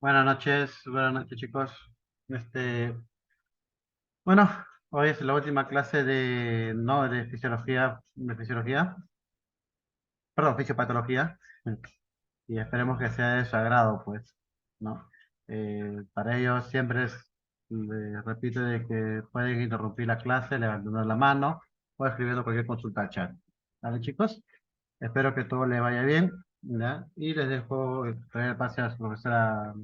Buenas noches chicos. Este, bueno, hoy es la última clase de, no, de fisiología, perdón, fisiopatología, y esperemos que sea de su agrado, pues, ¿no? Para ello siempre les repito de que pueden interrumpir la clase levantando la mano o escribiendo cualquier consulta al chat. ¿Vale, chicos? Espero que todo les vaya bien, ¿ya? Y les dejo traer el pase a su profesora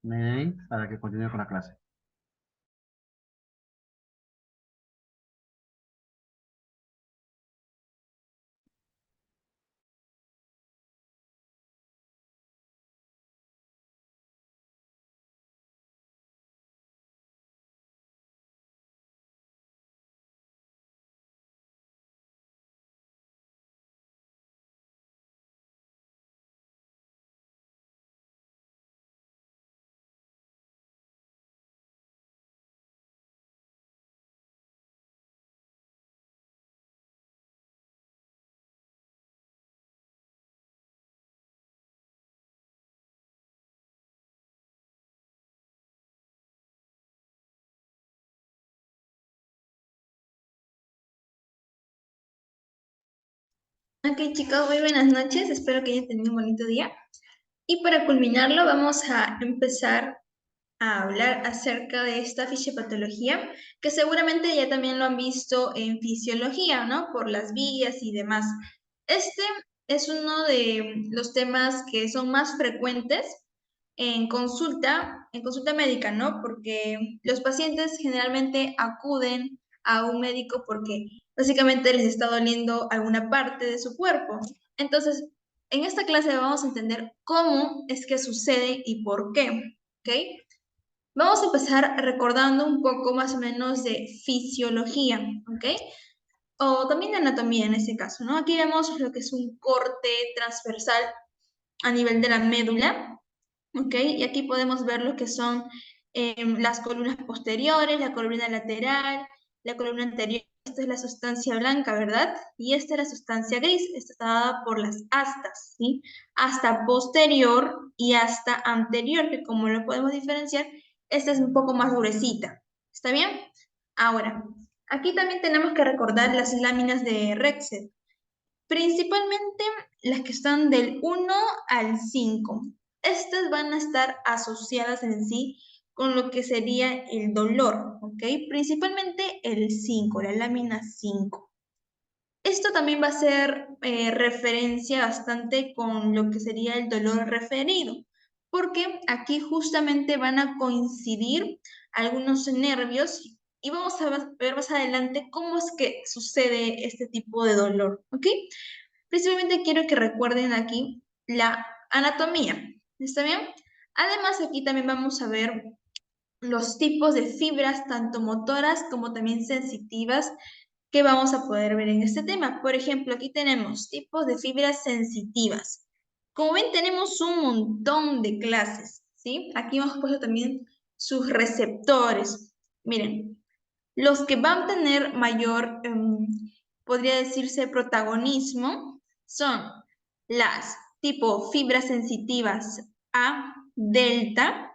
Ney para que continúe con la clase. Ok chicos, muy buenas noches, espero que hayan tenido un bonito día. Y para culminarlo vamos a empezar a hablar acerca de esta fisiopatología, que seguramente ya también lo han visto en fisiología, ¿no? Por las vías y demás. Este es uno de los temas que son más frecuentes en consulta médica, ¿no? Porque los pacientes generalmente acuden a un médico porque básicamente les está doliendo alguna parte de su cuerpo. Entonces, en esta clase vamos a entender cómo es que sucede y por qué, ¿ok? Vamos a empezar recordando un poco más o menos de fisiología, ¿ok? O también de anatomía en este caso, ¿no? Aquí vemos lo que es un corte transversal a nivel de la médula, ¿ok? Y aquí podemos ver lo que son las columnas posteriores, la columna lateral, la columna anterior. Esta es la sustancia blanca, ¿verdad? Y esta es la sustancia gris. Esta está dada por las astas, ¿sí? Asta posterior y asta anterior, que como lo podemos diferenciar, esta es un poco más gruesita. ¿Está bien? Ahora, aquí también tenemos que recordar las láminas de Rexed. Principalmente las que están del 1 al 5. Estas van a estar asociadas en sí con lo que sería el dolor, ¿ok? Principalmente el 5, la lámina 5. Esto también va a ser referencia bastante con lo que sería el dolor referido, porque aquí justamente van a coincidir algunos nervios y vamos a ver más adelante cómo es que sucede este tipo de dolor, ¿ok? Principalmente quiero que recuerden aquí la anatomía, ¿está bien? Además, aquí también vamos a ver los tipos de fibras, tanto motoras como también sensitivas, que vamos a poder ver en este tema. Por ejemplo, aquí tenemos tipos de fibras sensitivas. Como ven, tenemos un montón de clases, ¿sí? Aquí hemos puesto también sus receptores. Miren, los que van a tener mayor, podría decirse, protagonismo son las tipo fibras sensitivas A, delta,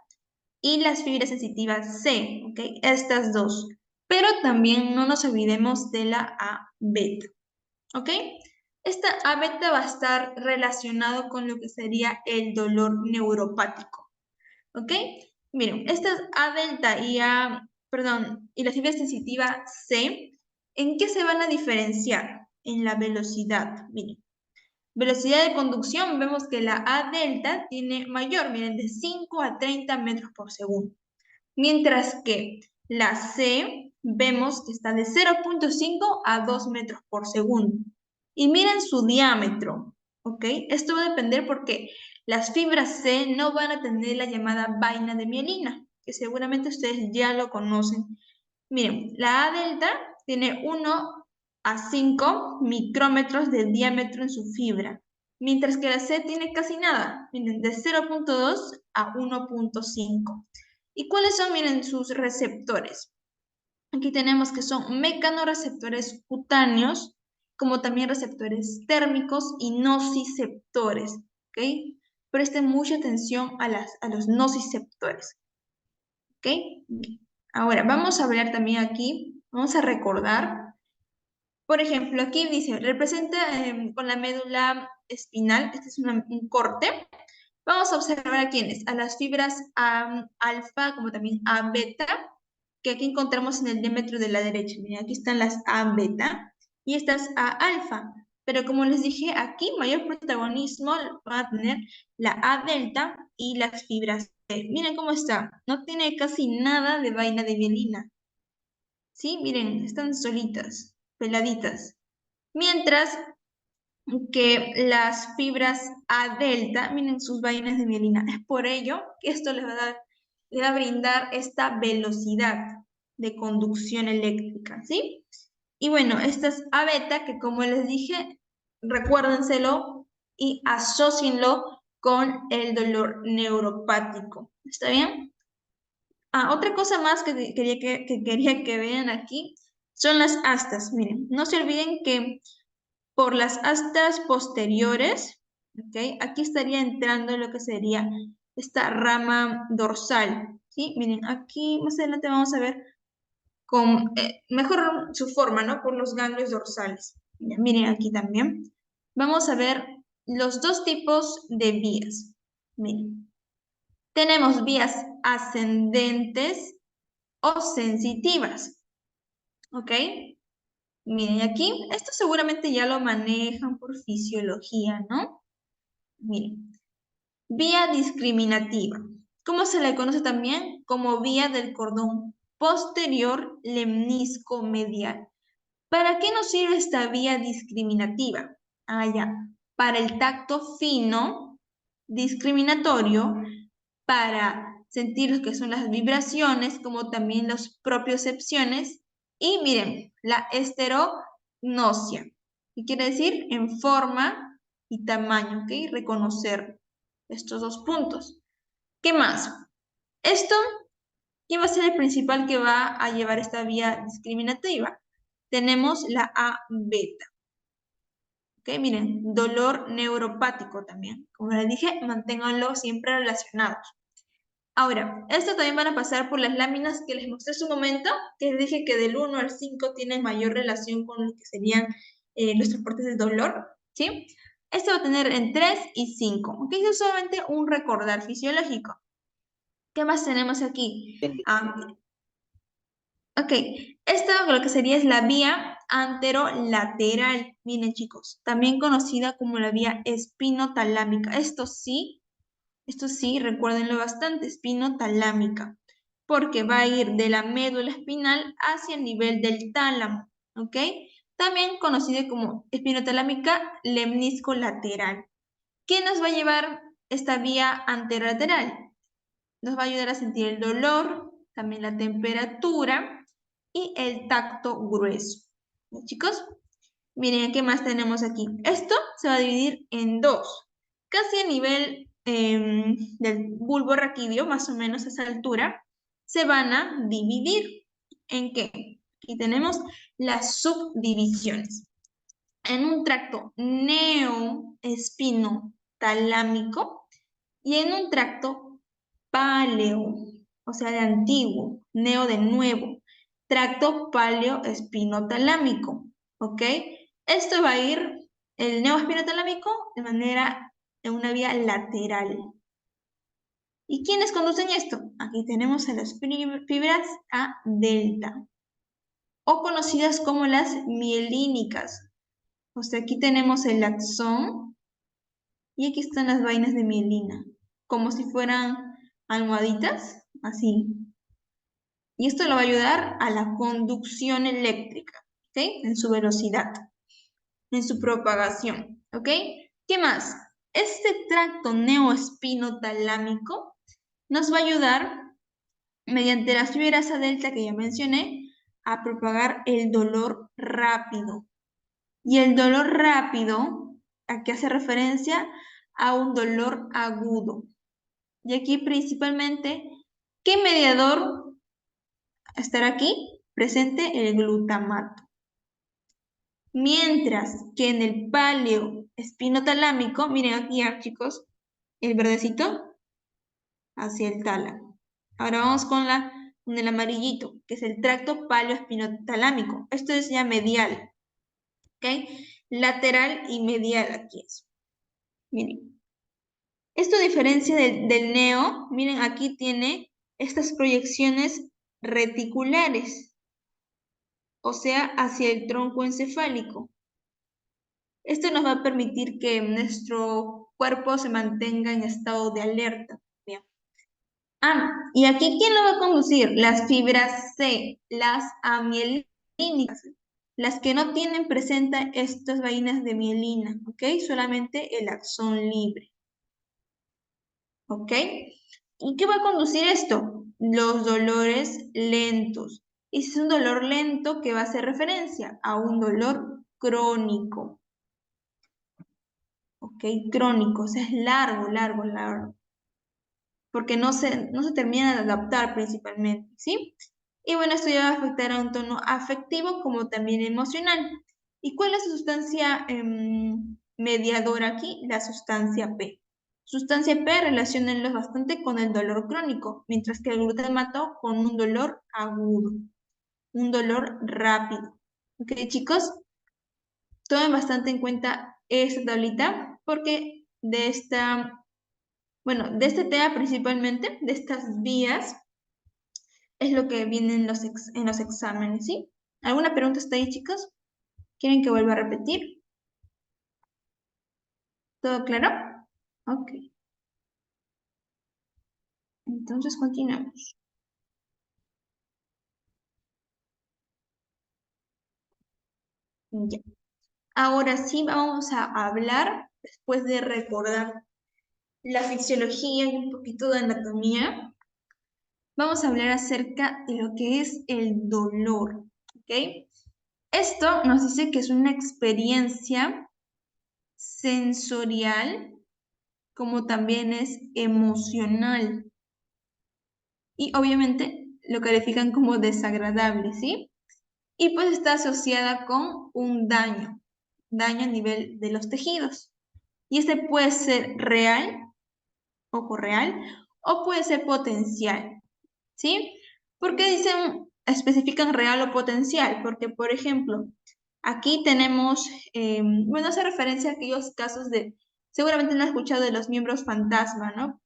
y las fibras sensitivas C, ¿ok? Estas dos. Pero también no nos olvidemos de la A beta, ¿ok? Esta A beta va a estar relacionado con lo que sería el dolor neuropático, ¿ok? Miren, estas A delta y perdón, y la fibra sensitiva C, ¿en qué se van a diferenciar? En la velocidad, miren. Velocidad de conducción, vemos que la A delta tiene mayor, miren, de 5 a 30 metros por segundo. Mientras que la C vemos que está de 0,5 a 2 metros por segundo. Y miren su diámetro, ¿ok? Esto va a depender porque las fibras C no van a tener la llamada vaina de mielina, que seguramente ustedes ya lo conocen. Miren, la A delta tiene 1 a 5 micrómetros de diámetro en su fibra, mientras que la C tiene casi nada, miren, de 0,2 a 1,5. ¿Y cuáles son, miren, sus receptores? Aquí tenemos que son mecanorreceptores cutáneos, como también receptores térmicos y nociceptores, ¿ok? presten mucha atención a los nociceptores. ¿Ok? Ahora, vamos a hablar también aquí, vamos a recordar. Por ejemplo, aquí dice, representa con la médula espinal, este es un corte. Vamos a observar a quiénes, a las fibras alfa, como también A beta, que aquí encontramos en el diámetro de la derecha. Miren, aquí están las A beta y estas A alfa. Pero como les dije, aquí mayor protagonismo va a tener la A delta y las fibras C. Miren cómo está, no tiene casi nada de vaina de mielina. ¿Sí? Miren, están solitas, peladitas. Mientras que las fibras A delta, miren sus vainas de mielina. Es por ello que esto les va a brindar esta velocidad de conducción eléctrica, ¿sí? Y bueno, estas A beta, que como les dije, recuérdenselo y asócienlo con el dolor neuropático. ¿Está bien? Otra cosa más que quería que vean aquí son las astas. Miren, no se olviden que por las astas posteriores, ¿ok? Aquí estaría entrando lo que sería esta rama dorsal, ¿sí? Miren, aquí más adelante vamos a ver con mejor su forma, ¿no? Por los ganglios dorsales. Miren aquí también. Vamos a ver los dos tipos de vías. Miren, tenemos vías ascendentes o sensitivas, ¿ok? Miren, aquí, esto seguramente ya lo manejan por fisiología, ¿no? Miren, vía discriminativa. ¿Cómo se le conoce también? Como vía del cordón posterior lemnisco medial. ¿Para qué nos sirve esta vía discriminativa? Ya. Para el tacto fino, discriminatorio, para sentir lo que son las vibraciones, como también las propiocepciones. Y miren, la esterognosia, que quiere decir en forma y tamaño, ¿ok? Reconocer estos dos puntos. ¿Qué más? Esto, ¿quién va a ser el principal que va a llevar esta vía discriminativa? Tenemos la A beta. ¿Ok? Miren, dolor neuropático también. Como les dije, manténganlo siempre relacionados. Ahora, esto también van a pasar por las láminas que les mostré hace un momento, que les dije que del 1 al 5 tienen mayor relación con lo que serían los transportes del dolor, ¿sí? Este va a tener en 3 y 5, ¿ok? Es solamente un recordar fisiológico. ¿Qué más tenemos aquí? Ok, esto lo que sería es la vía anterolateral, miren chicos, también conocida como la vía espinotalámica. Esto sí, recuérdenlo bastante, espinotalámica, porque va a ir de la médula espinal hacia el nivel del tálamo, ¿ok? También conocida como espinotalámica lemnisco-lateral. ¿Qué nos va a llevar esta vía anterolateral? Nos va a ayudar a sentir el dolor, también la temperatura y el tacto grueso. ¿Bien, chicos? Miren, ¿qué más tenemos aquí? Esto se va a dividir en dos. Casi a nivel del bulbo raquídeo, más o menos a esa altura, se van a dividir. ¿En qué? Aquí tenemos las subdivisiones. En un tracto neoespinotalámico y en un tracto paleo, o sea, de antiguo, neo de nuevo, tracto paleoespinotalámico, ¿ok? Esto va a ir, el neoespinotalámico, de una vía lateral. ¿Y quiénes conducen esto? Aquí tenemos a las fibras A delta, o conocidas como las mielínicas. O sea, aquí tenemos el axón y aquí están las vainas de mielina, como si fueran almohaditas, así. Y esto le va a ayudar a la conducción eléctrica, ¿ok? En su velocidad, en su propagación, ¿ok? ¿Qué más? Este tracto neoespinotalámico nos va a ayudar, mediante las fibras A delta que ya mencioné, a propagar el dolor rápido. Y el dolor rápido, ¿a qué hace referencia? A un dolor agudo. Y aquí principalmente, ¿qué mediador estará aquí? Presente el glutamato. Mientras que en el paleo espinotalámico, miren aquí, chicos, el verdecito hacia el tálamo. Ahora vamos con el amarillito, que es el tracto paleoespinotalámico. Esto es ya medial, ¿ok? Lateral y medial aquí es. Miren. Esto a diferencia del neo, miren, aquí tiene estas proyecciones reticulares, o sea, hacia el tronco encefálico. Esto nos va a permitir que nuestro cuerpo se mantenga en estado de alerta. Bien. Y aquí, ¿quién lo va a conducir? Las fibras C, las amielínicas, las que no tienen presenta estas vainas de mielina, ¿ok? Solamente el axón libre, ¿ok? ¿Y qué va a conducir esto? Los dolores lentos. Y si es un dolor lento, ¿qué va a hacer referencia? A un dolor crónico, ¿ok? Crónico, o sea, es largo, largo, largo, porque no se termina de adaptar principalmente, ¿sí? Y bueno, esto ya va a afectar a un tono afectivo como también emocional. ¿Y cuál es la sustancia mediadora aquí? La sustancia P. Sustancia P relacionenlos bastante con el dolor crónico, mientras que el glutamato con un dolor agudo, un dolor rápido. ¿Ok, chicos? Tomen bastante en cuenta esta tablita porque de este tema principalmente, de estas vías, es lo que viene en los exámenes, ¿sí? ¿Alguna pregunta hasta ahí, chicos? ¿Quieren que vuelva a repetir? ¿Todo claro? Ok, entonces continuamos. Ya. Ahora sí vamos a hablar, después de recordar la fisiología y un poquito de anatomía, vamos a hablar acerca de lo que es el dolor, ¿ok? Esto nos dice que es una experiencia sensorial como también es emocional y obviamente lo califican como desagradable, ¿sí? Y pues está asociada con un daño a nivel de los tejidos. Y este puede ser real, ojo real, o puede ser potencial, ¿sí? ¿Por qué especifican real o potencial? Porque, por ejemplo, aquí tenemos, bueno, hace referencia a aquellos casos seguramente no han escuchado de los miembros fantasma, ¿no?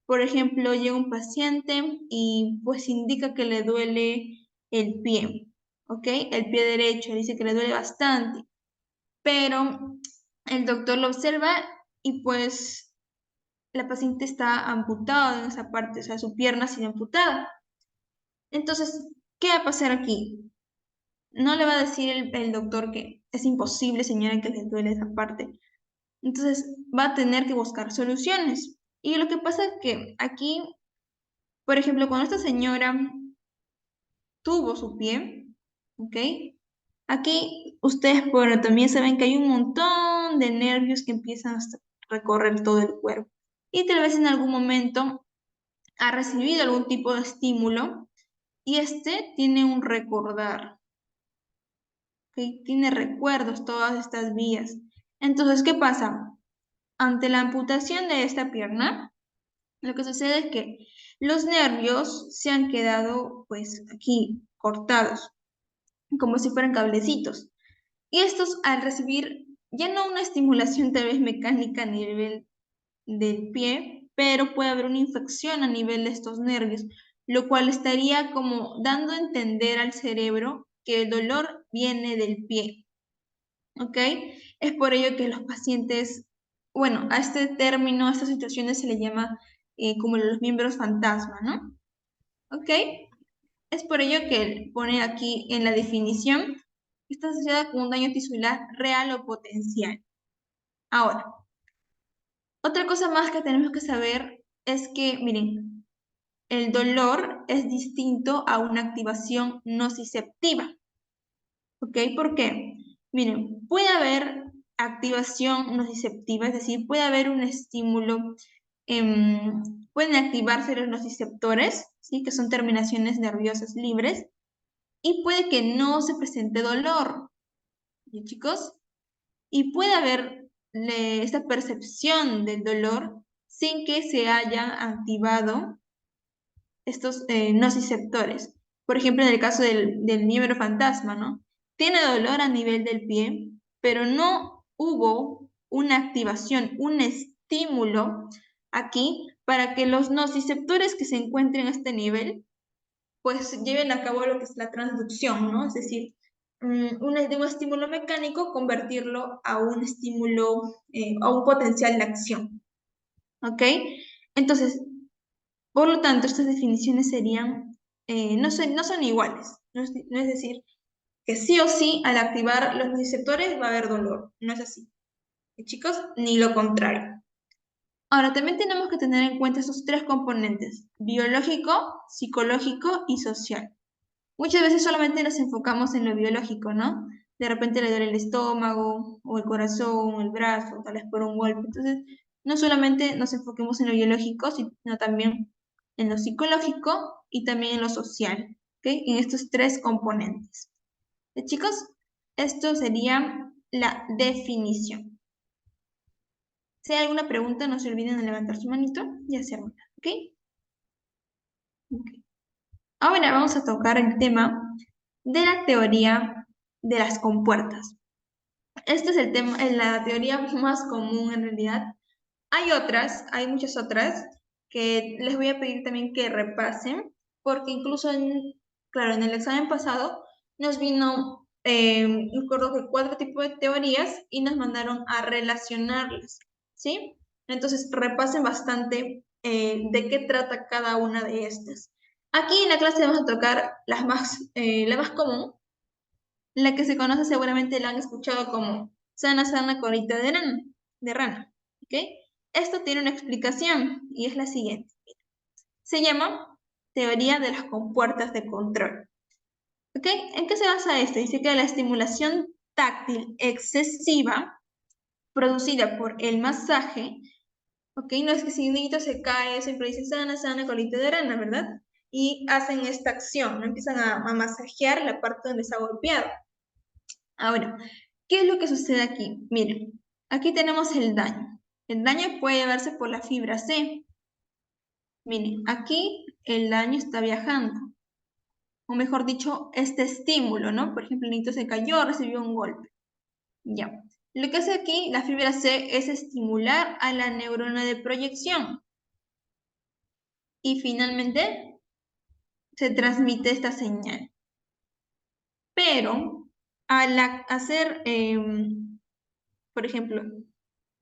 Por ejemplo, llega un paciente y pues indica que le duele el pie, ¿ok? El pie derecho, dice que le duele bastante, pero el doctor lo observa y pues la paciente está amputada en esa parte, o sea, su pierna ha sido amputada. Entonces, ¿qué va a pasar aquí? No le va a decir el doctor que es imposible, señora, que le duele esa parte. Entonces, va a tener que buscar soluciones. Y lo que pasa es que aquí, por ejemplo, cuando esta señora tuvo su pie, ¿ok? Aquí ustedes por anatomía saben que hay un montón de nervios que empiezan a recorrer todo el cuerpo. Y tal vez en algún momento ha recibido algún tipo de estímulo y este tiene un recordar, ¿ok? Tiene recuerdos todas estas vías. Entonces, ¿qué pasa? Ante la amputación de esta pierna, lo que sucede es que los nervios se han quedado pues aquí cortados, como si fueran cablecitos. Y estos al recibir ya no una estimulación tal vez mecánica a nivel del pie, pero puede haber una infección a nivel de estos nervios, lo cual estaría como dando a entender al cerebro que el dolor viene del pie, ¿ok? Es por ello que los pacientes, bueno, a este término, a estas situaciones se le llama como los miembros fantasma, ¿no? ¿Ok? Es por ello que pone aquí en la definición, está asociada con un daño tisular real o potencial. Ahora, otra cosa más que tenemos que saber es que, miren, el dolor es distinto a una activación nociceptiva. ¿Ok? ¿Por qué? Miren, puede haber activación nociceptiva, es decir, puede haber un estímulo, pueden activarse los nociceptores, ¿sí? Que son terminaciones nerviosas libres, y puede que no se presente dolor, ¿sí, chicos? Y puede haber esta percepción del dolor sin que se hayan activado estos nociceptores. Por ejemplo, en el caso del miembro fantasma, ¿no? Tiene dolor a nivel del pie, pero no hubo una activación, un estímulo aquí para que los nociceptores que se encuentren a este nivel, pues lleven a cabo lo que es la transducción, ¿no? Es decir, de un estímulo mecánico, convertirlo a un estímulo, a un potencial de acción, ¿ok? Entonces, por lo tanto, estas definiciones serían, no son iguales. No es decir, que sí o sí al activar los receptores va a haber dolor. No es así. Chicos, ni lo contrario. Ahora, también tenemos que tener en cuenta esos tres componentes: biológico, psicológico y social. Muchas veces solamente nos enfocamos en lo biológico, ¿no? De repente le duele el estómago, o el corazón, o el brazo, tal vez por un golpe. Entonces, no solamente nos enfoquemos en lo biológico, sino también en lo psicológico y también en lo social, ¿ok? En estos tres componentes. Chicos, esto sería la definición. Si hay alguna pregunta, no se olviden de levantar su manito y hacerla, ¿ok? Ok. Ahora vamos a tocar el tema de la teoría de las compuertas. Este es el tema, la teoría más común en realidad. Hay otras, hay muchas otras que les voy a pedir también que repasen, porque incluso claro, en el examen pasado nos vino, recuerdo que 4 tipos de teorías y nos mandaron a relacionarlas, ¿sí? Entonces repasen bastante de qué trata cada una de estas. Aquí en la clase vamos a tocar la más común, la que se conoce seguramente la han escuchado como sana, sana, colita de rana, ¿ok? Esto tiene una explicación y es la siguiente. Se llama teoría de las compuertas de control, ¿ok? ¿En qué se basa esto? Dice que la estimulación táctil excesiva producida por el masaje, ¿ok? No es que si un niñito se cae, siempre dice sana, sana, colita de rana, ¿verdad? Y hacen esta acción, ¿no? Empiezan a masajear la parte donde está golpeado. Ahora, ¿qué es lo que sucede aquí? Miren, aquí tenemos el daño. El daño puede verse por la fibra C. Miren, aquí el daño está viajando. O mejor dicho, este estímulo, ¿no? Por ejemplo, el niño se cayó, recibió un golpe. Ya. Lo que hace aquí la fibra C es estimular a la neurona de proyección. Y finalmente se transmite esta señal. Pero al hacer, por ejemplo,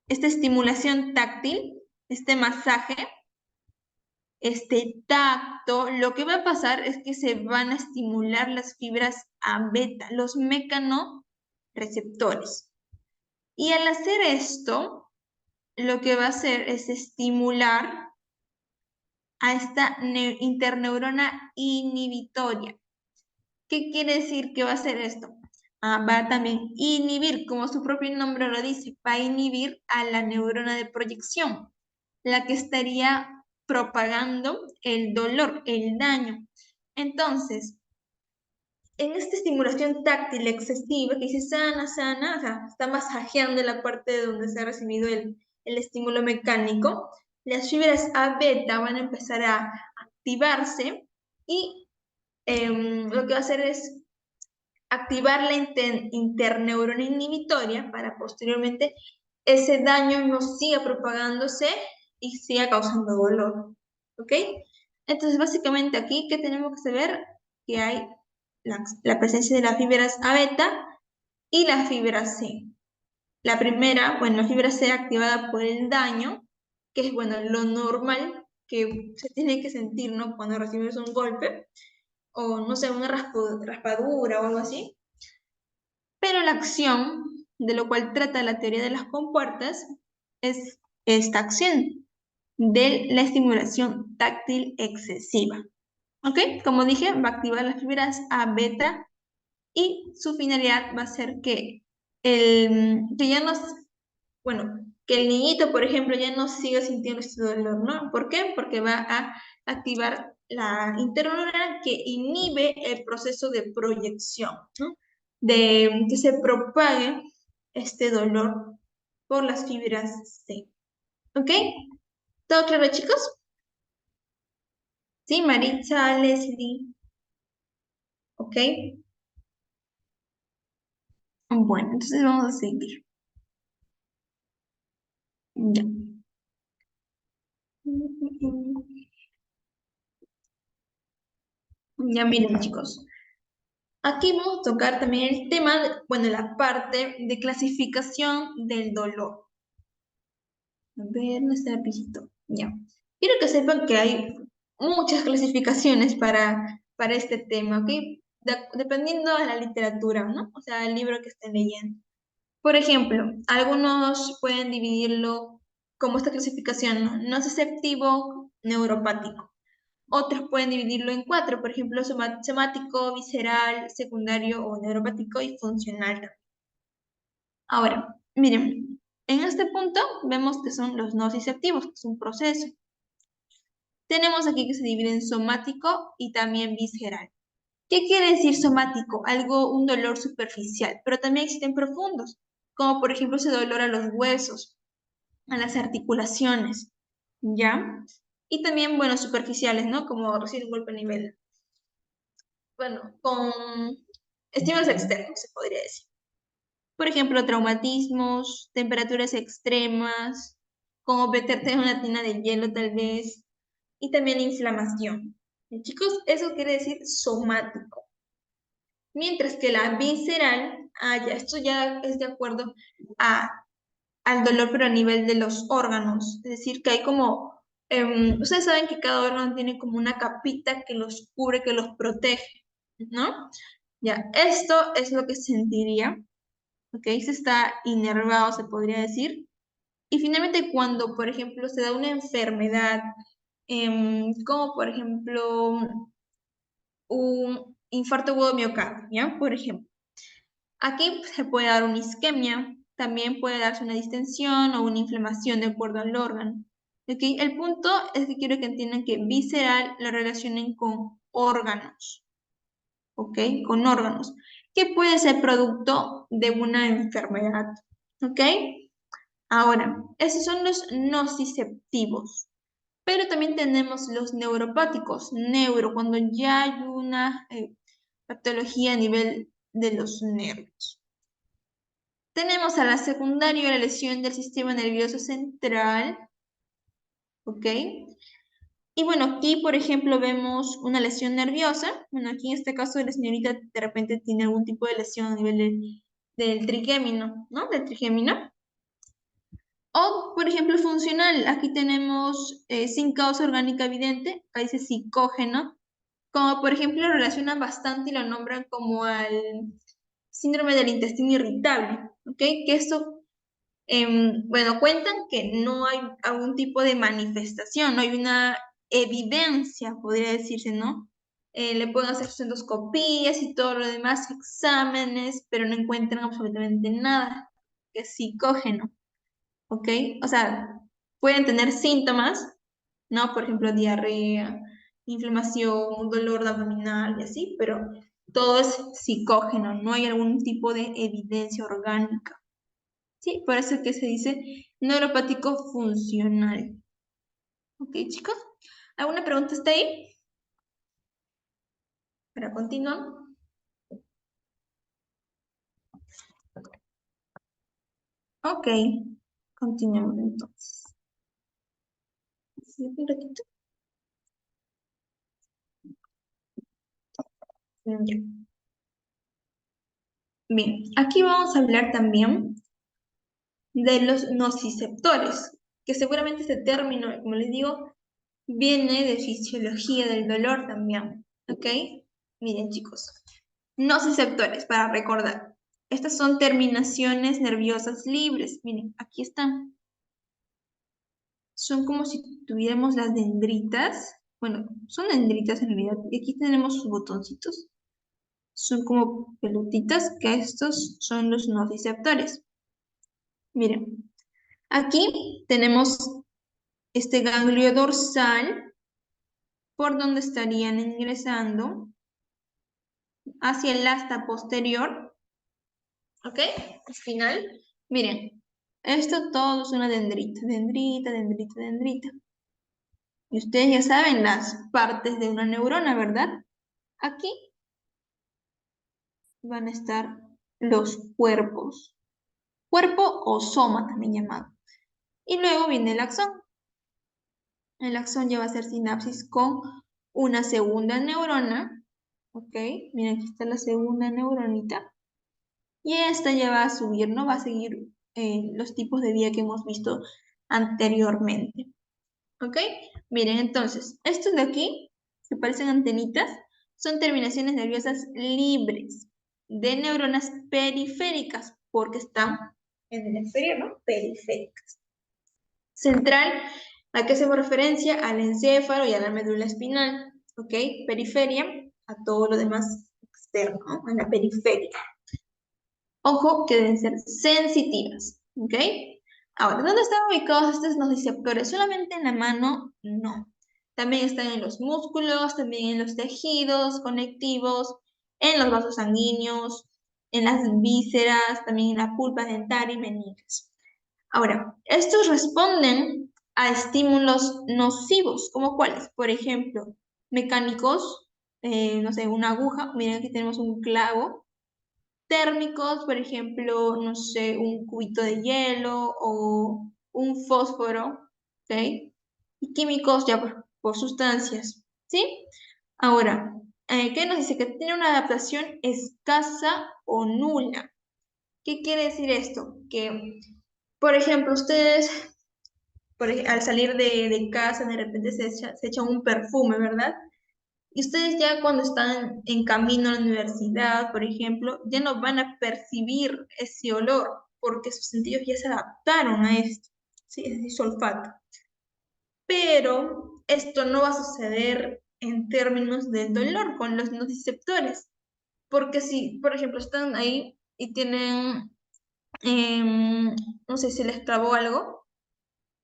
esta estimulación táctil, este masaje, este tacto, lo que va a pasar es que se van a estimular las fibras A beta, los mecanorreceptores. Y al hacer esto, lo que va a hacer es estimular a esta interneurona inhibitoria. ¿Qué quiere decir que va a hacer esto? Va a también inhibir, como su propio nombre lo dice, va a inhibir a la neurona de proyección, la que estaría propagando el dolor, el daño. Entonces, en esta estimulación táctil excesiva, que dice sana, sana, o sea, está masajeando la parte de donde se ha recibido el estímulo mecánico, las fibras A beta van a empezar a activarse y lo que va a hacer es activar la interneurona inhibitoria para posteriormente ese daño no siga propagándose y siga causando dolor. ¿Ok? Entonces, básicamente aquí, ¿qué tenemos que saber? Que hay la presencia de las fibras A beta y la fibra C. La primera, bueno, la fibra C activada por el daño, que es, bueno, lo normal que se tiene que sentir, ¿no? Cuando recibimos un golpe, o no sé, una raspadura o algo así. Pero la acción, de lo cual trata la teoría de las compuertas, es esta acción de la estimulación táctil excesiva. ¿Ok? Como dije, va a activar las fibras A beta y su finalidad va a ser que ya no, bueno, que el niñito, por ejemplo, ya no siga sintiendo este dolor, ¿no? ¿Por qué? Porque va a activar la interneurona que inhibe el proceso de proyección, ¿no? De que se propague este dolor por las fibras C. ¿Ok? ¿Todo claro, chicos? Sí, Maritza, Leslie, ¿ok? Bueno, entonces vamos a seguir. Ya. Ya miren, chicos. Aquí vamos a tocar también el tema, bueno, la parte de clasificación del dolor. A ver, no está el lapicito. Ya. Quiero que sepan que hay muchas clasificaciones para este tema, ¿ok? Dependiendo de la literatura, ¿no? O sea, el libro que estén leyendo. Por ejemplo, algunos pueden dividirlo como esta clasificación, ¿no? Nociceptivo, neuropático. Otros pueden dividirlo en cuatro, por ejemplo, somático, visceral, secundario o neuropático y funcional. Ahora, miren, en este punto vemos que son los nociceptivos, que es un proceso. Tenemos aquí que se divide en somático y también visceral. ¿Qué quiere decir somático? Algo, un dolor superficial, pero también existen profundos, como por ejemplo ese dolor a los huesos, a las articulaciones, ¿ya? Y también, bueno, superficiales, ¿no? Como recibir un golpe a nivel, bueno, con estímulos externos, se podría decir. Por ejemplo, traumatismos, temperaturas extremas, como meterte en una tina de hielo tal vez, y también inflamación. Chicos, eso quiere decir somático. Mientras que la visceral, ya, esto ya es de acuerdo a, al dolor, pero a nivel de los órganos. Es decir, que hay como, ustedes saben que cada órgano tiene como una capita que los cubre, que los protege, ¿no? Ya, esto es lo que sentiría, ¿ok? Se está inervado, se podría decir. Y finalmente, cuando, por ejemplo, se da una enfermedad, como por ejemplo un infarto agudo de miocardio, ¿ya? Por ejemplo. Aquí se puede dar una isquemia, también puede darse una distensión o una inflamación de acuerdo al órgano. ¿Okay? El punto es que quiero que entiendan que visceral lo relacionen con órganos, ¿ok? Con órganos, que puede ser producto de una enfermedad, ¿ok? Ahora, esos son los nociceptivos, pero también tenemos los neuropáticos, cuando ya hay una patología a nivel de los nervios. Tenemos a la secundaria la lesión del sistema nervioso central, ¿ok? Y bueno, aquí por ejemplo vemos una lesión nerviosa. Bueno, aquí en este caso la señorita de repente tiene algún tipo de lesión a nivel del trigémino, ¿no? Del trigémino. O por ejemplo funcional, aquí tenemos sin causa orgánica evidente, acá dice psicógeno, como por ejemplo lo relacionan bastante y lo nombran como al síndrome del intestino irritable, ¿ok? Que esto bueno, cuentan que no hay algún tipo de manifestación, no hay una evidencia, podría decirse, ¿no? Le pueden hacer sus endoscopías y todo lo demás, exámenes, pero no encuentran absolutamente nada, que es psicógeno, ¿ok? O sea, pueden tener síntomas, ¿no? Por ejemplo, diarrea, inflamación, dolor abdominal y así, pero todo es psicógeno, no hay algún tipo de evidencia orgánica. Sí, por eso es que se dice neuropático funcional. Ok, chicos. ¿Alguna pregunta está ahí? Para continuar. Ok, continuemos entonces. Sí, un ratito. Ya. Bien, aquí vamos a hablar también de los nociceptores, que seguramente este término, como les digo, viene de fisiología del dolor también. ¿Ok? Miren, chicos. Nociceptores, para recordar. Estas son terminaciones nerviosas libres. Miren, aquí están. Son como si tuviéramos las dendritas. Bueno, son dendritas en realidad. Y aquí tenemos sus botoncitos. Son como pelotitas, que estos son los nociceptores. Miren, aquí tenemos este ganglio dorsal por donde estarían ingresando hacia el asta posterior. ¿Ok? Al final, miren, esto todo es una dendrita, dendrita, dendrita, dendrita. Y ustedes ya saben las partes de una neurona, ¿verdad? Aquí van a estar los cuerpos. Cuerpo o soma también llamado. Y luego viene el axón. El axón ya va a hacer sinapsis con una segunda neurona. ¿Ok? Miren, aquí está la segunda neuronita. Y esta ya va a subir, ¿no? Va a seguir los tipos de vía que hemos visto anteriormente. ¿Ok? Miren, entonces, estos de aquí, que parecen antenitas, son terminaciones nerviosas libres de neuronas periféricas, porque están en el exterior, ¿no? Periféricas. Central, ¿a qué hacemos referencia? Al encéfalo y a la médula espinal, ¿ok? Periferia, a todo lo demás externo, ¿no? En la periferia. Ojo, que deben ser sensitivas, ¿ok? Ahora, ¿dónde están ubicados estos nociceptores? ¿Solamente en la mano? No. También están en los músculos, también en los tejidos conectivos, en los vasos sanguíneos, en las vísceras, también en la pulpa dentaria y meninges. Ahora, estos responden a estímulos nocivos, ¿como cuáles? Por ejemplo, mecánicos, no sé, una aguja, miren aquí tenemos un clavo, térmicos, por ejemplo, no sé, un cubito de hielo o un fósforo, ¿ok? Y químicos ya por sustancias, ¿sí? Ahora, ¿qué nos dice? Que tiene una adaptación escasa o nula. ¿Qué quiere decir esto? Que, por ejemplo, ustedes al salir de casa de repente se echan un perfume, ¿verdad? Y ustedes ya cuando están en camino a la universidad, por ejemplo, ya no van a percibir ese olor porque sus sentidos ya se adaptaron a esto, ¿sí? Es decir, su olfato. Pero esto no va a suceder en términos del dolor con los nociceptores, porque si, por ejemplo, están ahí y tienen, no sé si les clavó algo,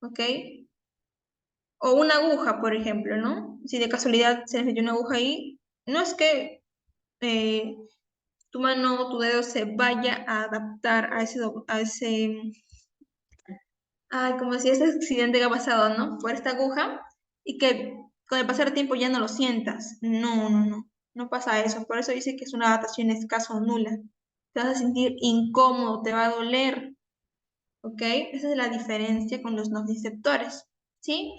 ¿ok? O una aguja, por ejemplo, ¿no? Si de casualidad se les metió una aguja ahí, no es que eh, tu mano, tu dedo se vaya a adaptar ay, como si ese accidente que ha pasado, ¿no? Por esta aguja y que con el pasar del tiempo ya no lo sientas. No, no, no, no pasa eso. Por eso dice que es una adaptación escasa o nula. Te vas a sentir incómodo, te va a doler, ¿ok? Esa es la diferencia con los nociceptores, ¿sí?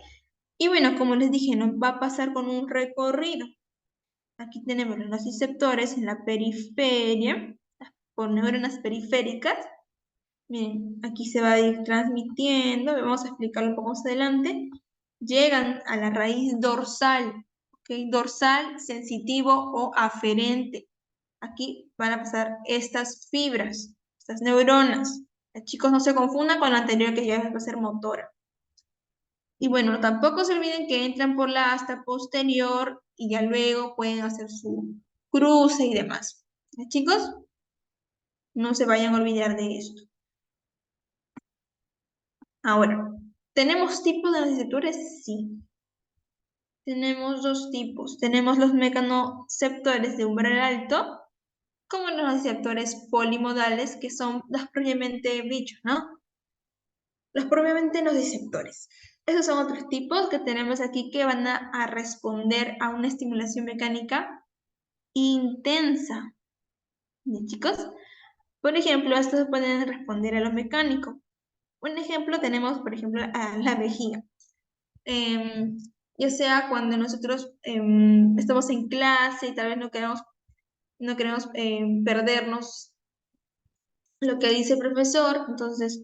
Y bueno, como les dije, nos va a pasar con un recorrido. Aquí tenemos los nociceptores en la periferia, por neuronas periféricas. Miren, aquí se va a ir transmitiendo, vamos a explicarlo un poco más adelante. Llegan a la raíz dorsal, ¿ok? Dorsal, sensitivo o aferente. Aquí van a pasar estas fibras, estas neuronas. Chicos, no se confundan con la anterior que ya va a ser motora. Y bueno, tampoco se olviden que entran por la asta posterior y ya luego pueden hacer su cruce y demás. Chicos, no se vayan a olvidar de esto. Ahora, ¿tenemos tipos de receptores? Sí. Tenemos dos tipos. Tenemos los mecanoceptores de umbral alto, como los receptores polimodales, que son los propiamente dichos, ¿no? Los propiamente nociceptores. Esos son otros tipos que tenemos aquí que van a responder a una estimulación mecánica intensa. ¿Bien, chicos? Por ejemplo, estos pueden responder a lo mecánico. Un ejemplo tenemos, por ejemplo, a la vejiga. Em, ya sea cuando nosotros estamos en clase y tal vez no queremos perdernos lo que dice el profesor, entonces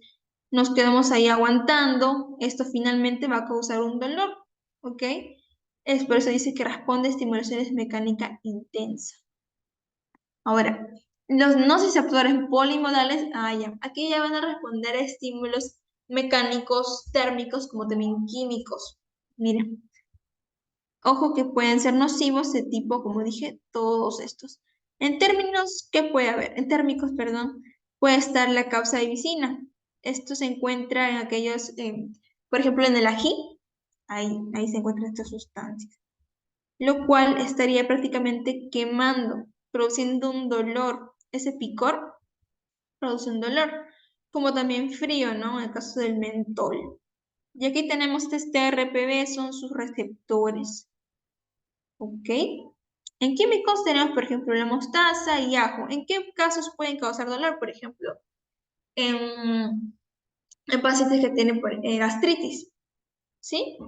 nos quedamos ahí aguantando, esto finalmente va a causar un dolor, ¿ok? Es por eso dice que responde a estimulaciones mecánica intensa. Ahora, los nociceptores polimodales, ya, aquí ya van a responder a estímulos mecánicos, térmicos, como también químicos. Miren, ojo que pueden ser nocivos de tipo, como dije, todos estos. En términos, ¿qué puede haber? En térmicos, perdón, puede estar la capsaicina. Esto se encuentra en aquellos, por ejemplo, en el ají, ahí se encuentran estas sustancias, lo cual estaría prácticamente quemando, produciendo un dolor. Ese picor produce un dolor, como también frío, ¿no? En el caso del mentol. Y aquí tenemos este TRPV, son sus receptores. ¿Ok? En químicos tenemos, por ejemplo, la mostaza y ajo. ¿En qué casos pueden causar dolor? Por ejemplo, en, en pacientes que tienen gastritis. ¿Sí?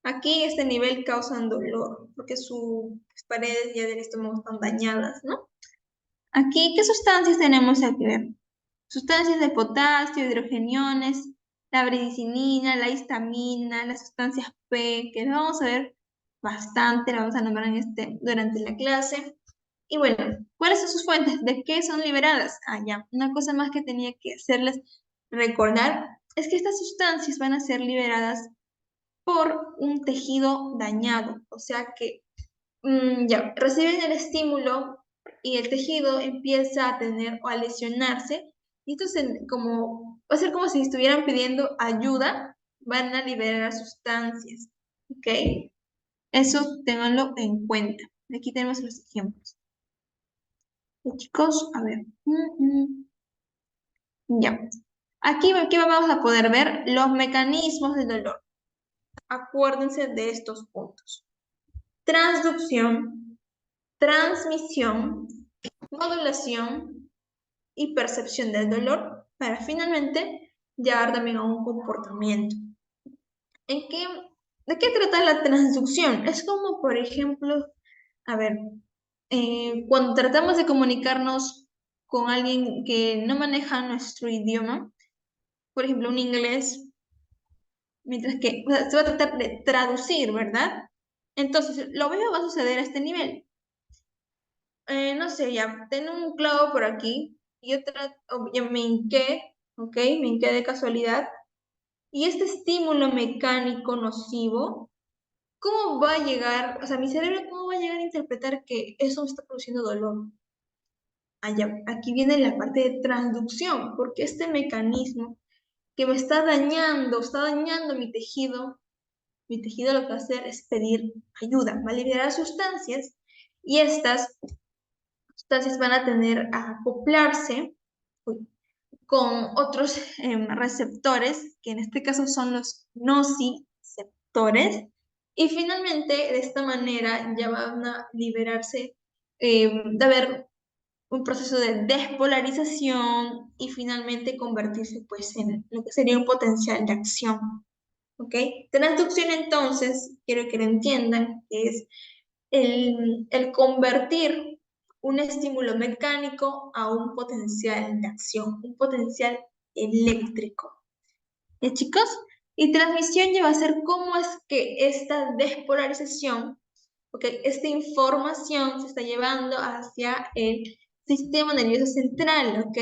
Aquí este nivel causan dolor porque sus paredes ya del estómago están dañadas, ¿no? Aquí, ¿qué sustancias tenemos que ver? Sustancias de potasio, hidrogeniones, la bridinina, la histamina, las sustancias P, que lo vamos a ver bastante, la vamos a nombrar durante la clase. Y bueno, ¿cuáles son sus fuentes? ¿De qué son liberadas? Ah, ya, una cosa más que tenía que hacerles recordar es que estas sustancias van a ser liberadas por un tejido dañado, o sea que ya, reciben el estímulo y el tejido empieza a tener o a lesionarse, y esto como, va a ser como si estuvieran pidiendo ayuda, van a liberar sustancias, ¿ok? Eso ténganlo en cuenta. Aquí tenemos los ejemplos. Y chicos, a ver. Ya. Aquí vamos a poder ver los mecanismos del dolor. Acuérdense de estos puntos. Transducción, transmisión, modulación y percepción del dolor para finalmente llevar también a un comportamiento. ¿En qué, ¿De qué trata la transducción? Es como, por ejemplo, a ver, cuando tratamos de comunicarnos con alguien que no maneja nuestro idioma, por ejemplo, un inglés, mientras que o sea, se va a tratar de traducir, ¿verdad? Entonces, lo mismo va a suceder a este nivel. No sé, ya, tengo un clavo por aquí y ya me hinqué, ¿ok? Me hinqué de casualidad. Y este estímulo mecánico nocivo, ¿cómo va a llegar? O sea, mi cerebro, ¿cómo va a llegar a interpretar que eso me está produciendo dolor? Allá, aquí viene la parte de transducción, porque este mecanismo que me está dañando mi tejido lo que va a hacer es pedir ayuda, va a liberar sustancias y estas sustancias van a tener a acoplarse con otros receptores, que en este caso son los nociceptores, y finalmente de esta manera ya van a liberarse, de haber un proceso de despolarización y finalmente convertirse pues en lo que sería un potencial de acción. ¿Ok? Transducción entonces, quiero que lo entiendan, que es el convertir un estímulo mecánico a un potencial de acción, un potencial eléctrico. ¿Ya, chicos? Y transmisión ya va a ser cómo es que esta despolarización, okay, esta información se está llevando hacia el sistema nervioso central, ¿ok?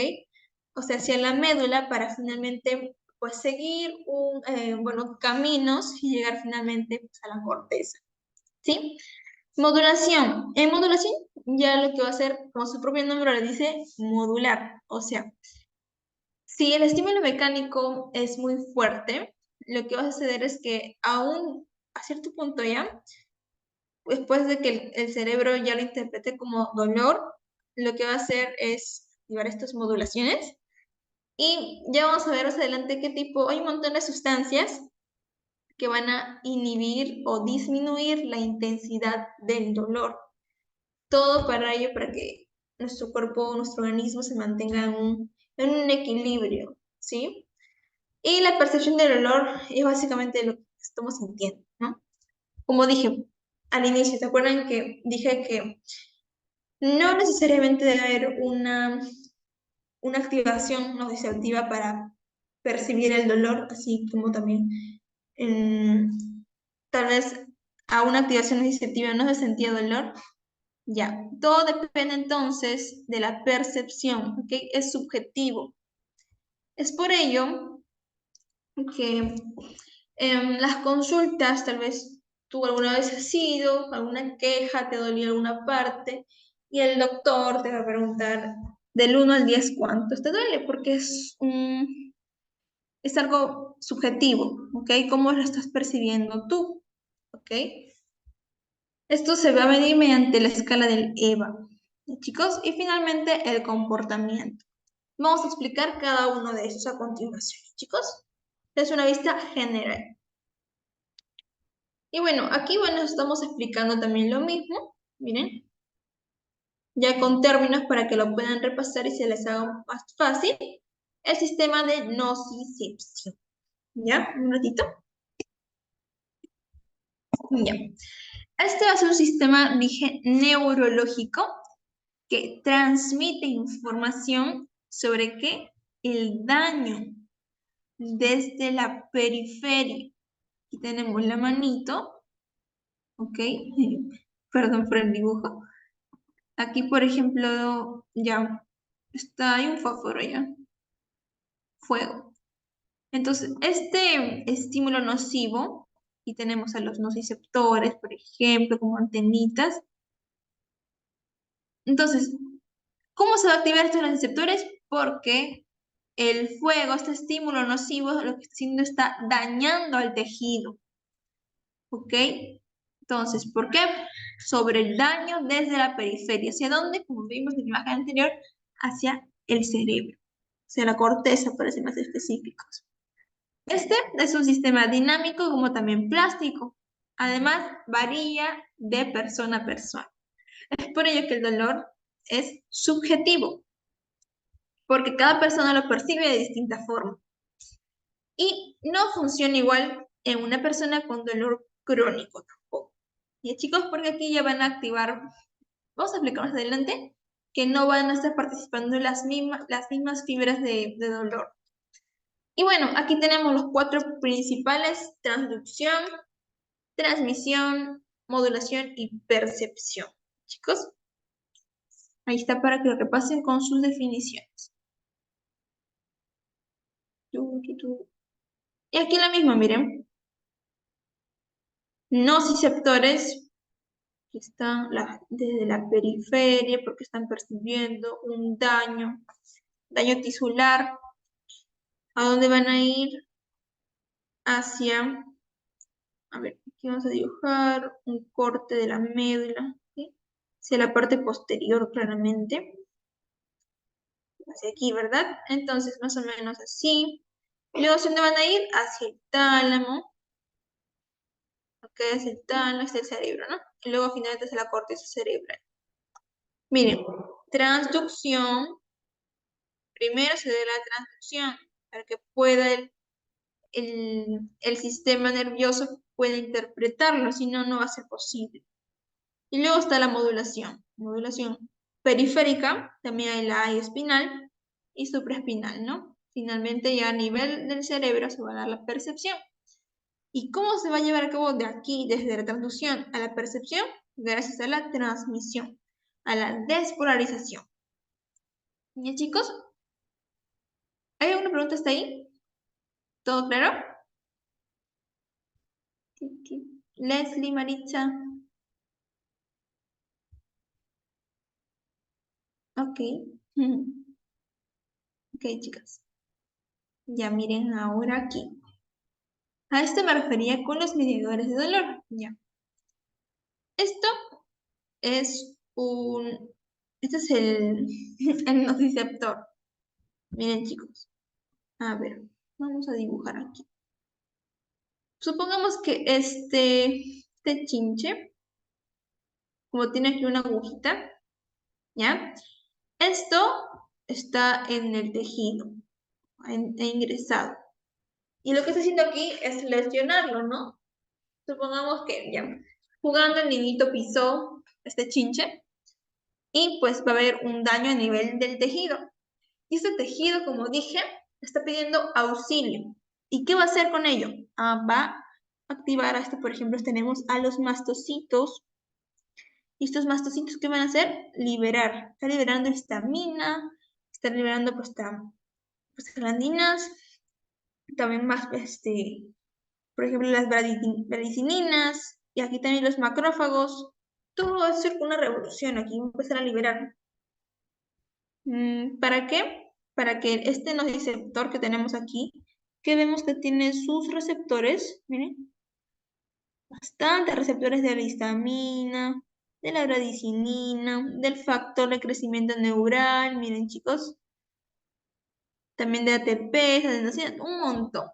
O sea, hacia la médula para finalmente pues seguir caminos y llegar finalmente pues, a la corteza, ¿sí? Modulación. En modulación ya lo que va a hacer, como su propio nombre le dice, modular. O sea, si el estímulo mecánico es muy fuerte, lo que va a suceder es que aún a cierto punto ya, después de que el cerebro ya lo interprete como dolor, lo que va a hacer es llevar estas modulaciones. Y ya vamos a ver más adelante qué tipo, hay un montón de sustancias que van a inhibir o disminuir la intensidad del dolor. Todo para ello, para que nuestro cuerpo, nuestro organismo se mantenga en un equilibrio, ¿sí? Y la percepción del olor es básicamente lo que estamos sintiendo, ¿no? Como dije al inicio, ¿se acuerdan que dije que no necesariamente debe haber una activación nociceptiva para percibir el dolor, así como también tal vez a una activación nociceptiva no se sentía dolor? Ya, todo depende entonces de la percepción, ¿ok? Es subjetivo. Es por ello que las consultas, tal vez tú alguna vez has ido, alguna queja, te dolió alguna parte, y el doctor te va a preguntar del 1 al 10 cuánto te duele, porque es algo subjetivo, ¿ok? ¿Cómo lo estás percibiendo tú? ¿Ok? Esto se va a medir mediante la escala del EVA, chicos, y finalmente el comportamiento. Vamos a explicar cada uno de estos a continuación, chicos. Es una vista general. Y bueno, aquí bueno, estamos explicando también lo mismo, miren, ya con términos para que lo puedan repasar y se les haga más fácil, el sistema de nocicepción. ¿Ya? Un ratito. Ya. Este va a ser un sistema, dije, neurológico que transmite información sobre qué, el daño desde la periferia. Aquí tenemos la manito, ¿ok? Perdón por el dibujo. Aquí, por ejemplo, ya está, hay un fósforo ya, fuego. Entonces, este estímulo nocivo, y tenemos a los nociceptores, por ejemplo, como antenitas. Entonces, ¿cómo se va a activar estos nociceptores? Porque el fuego, este estímulo nocivo, lo que está haciendo está dañando al tejido. ¿Ok? Entonces, ¿por qué? Sobre el daño desde la periferia. ¿Hacia dónde? Como vimos en la imagen anterior, hacia el cerebro. Hacia la corteza, para ser más específicos. Este es un sistema dinámico como también plástico. Además, varía de persona a persona. Es por ello que el dolor es subjetivo, porque cada persona lo percibe de distinta forma. Y no funciona igual en una persona con dolor crónico tampoco. Y chicos, porque aquí ya van a activar, vamos a explicar más adelante, que no van a estar participando las mismas fibras de dolor. Y bueno, aquí tenemos los cuatro principales: transducción, transmisión, modulación y percepción. Chicos, ahí está para que lo repasen con sus definiciones. Y aquí la misma, miren. Nociceptores, que están desde la periferia porque están percibiendo un daño tisular. ¿A dónde van a ir? Hacia, a ver, aquí vamos a dibujar un corte de la médula, ¿sí? Hacia la parte posterior claramente. Hacia aquí, ¿verdad? Entonces, más o menos así. Y luego, ¿hacia dónde van a ir? Hacia el tálamo. Ok, hacia el tálamo, hacia el cerebro, ¿no? Y luego finalmente hacia la corteza cerebral. Miren, transducción. Primero se debe la transducción para que pueda el sistema nervioso pueda interpretarlo, si no, no va a ser posible. Y luego está la modulación. Modulación periférica, también hay la espinal y supraespinal, ¿no? Finalmente ya a nivel del cerebro se va a dar la percepción. ¿Y cómo se va a llevar a cabo de aquí, desde la transducción a la percepción? Gracias a la transmisión, a la despolarización. ¿Y chicos? ¿Hay alguna pregunta hasta ahí? ¿Todo claro? Leslie, Maritza. Ok. Ok, chicas. Ya miren ahora aquí. A esto me refería con los mediadores de dolor. Ya. Esto es un... Este es el nociceptor. Miren, chicos. A ver, vamos a dibujar aquí. Supongamos que este chinche, como tiene aquí una agujita, ¿ya? Esto está en el tejido, ingresado. Y lo que está haciendo aquí es lesionarlo, ¿no? Supongamos que ya jugando el niñito pisó este chinche y pues va a haber un daño a nivel del tejido. Y este tejido, como dije, está pidiendo auxilio. ¿Y qué va a hacer con ello? Va a activar hasta, por ejemplo, tenemos a los mastocitos. ¿Y estos mastocitos qué van a hacer? Liberar. Está liberando histamina, está liberando pues glandinas, también más, por ejemplo, las bradicininas, y aquí también los macrófagos. Todo va a ser una revolución aquí, va a empezar a liberar. ¿Para qué? Para que este nociceptor que tenemos aquí, que vemos que tiene sus receptores, miren, bastantes receptores de la histamina, de la bradicinina, del factor de crecimiento neural, miren chicos, también de ATP, adenosina, un montón.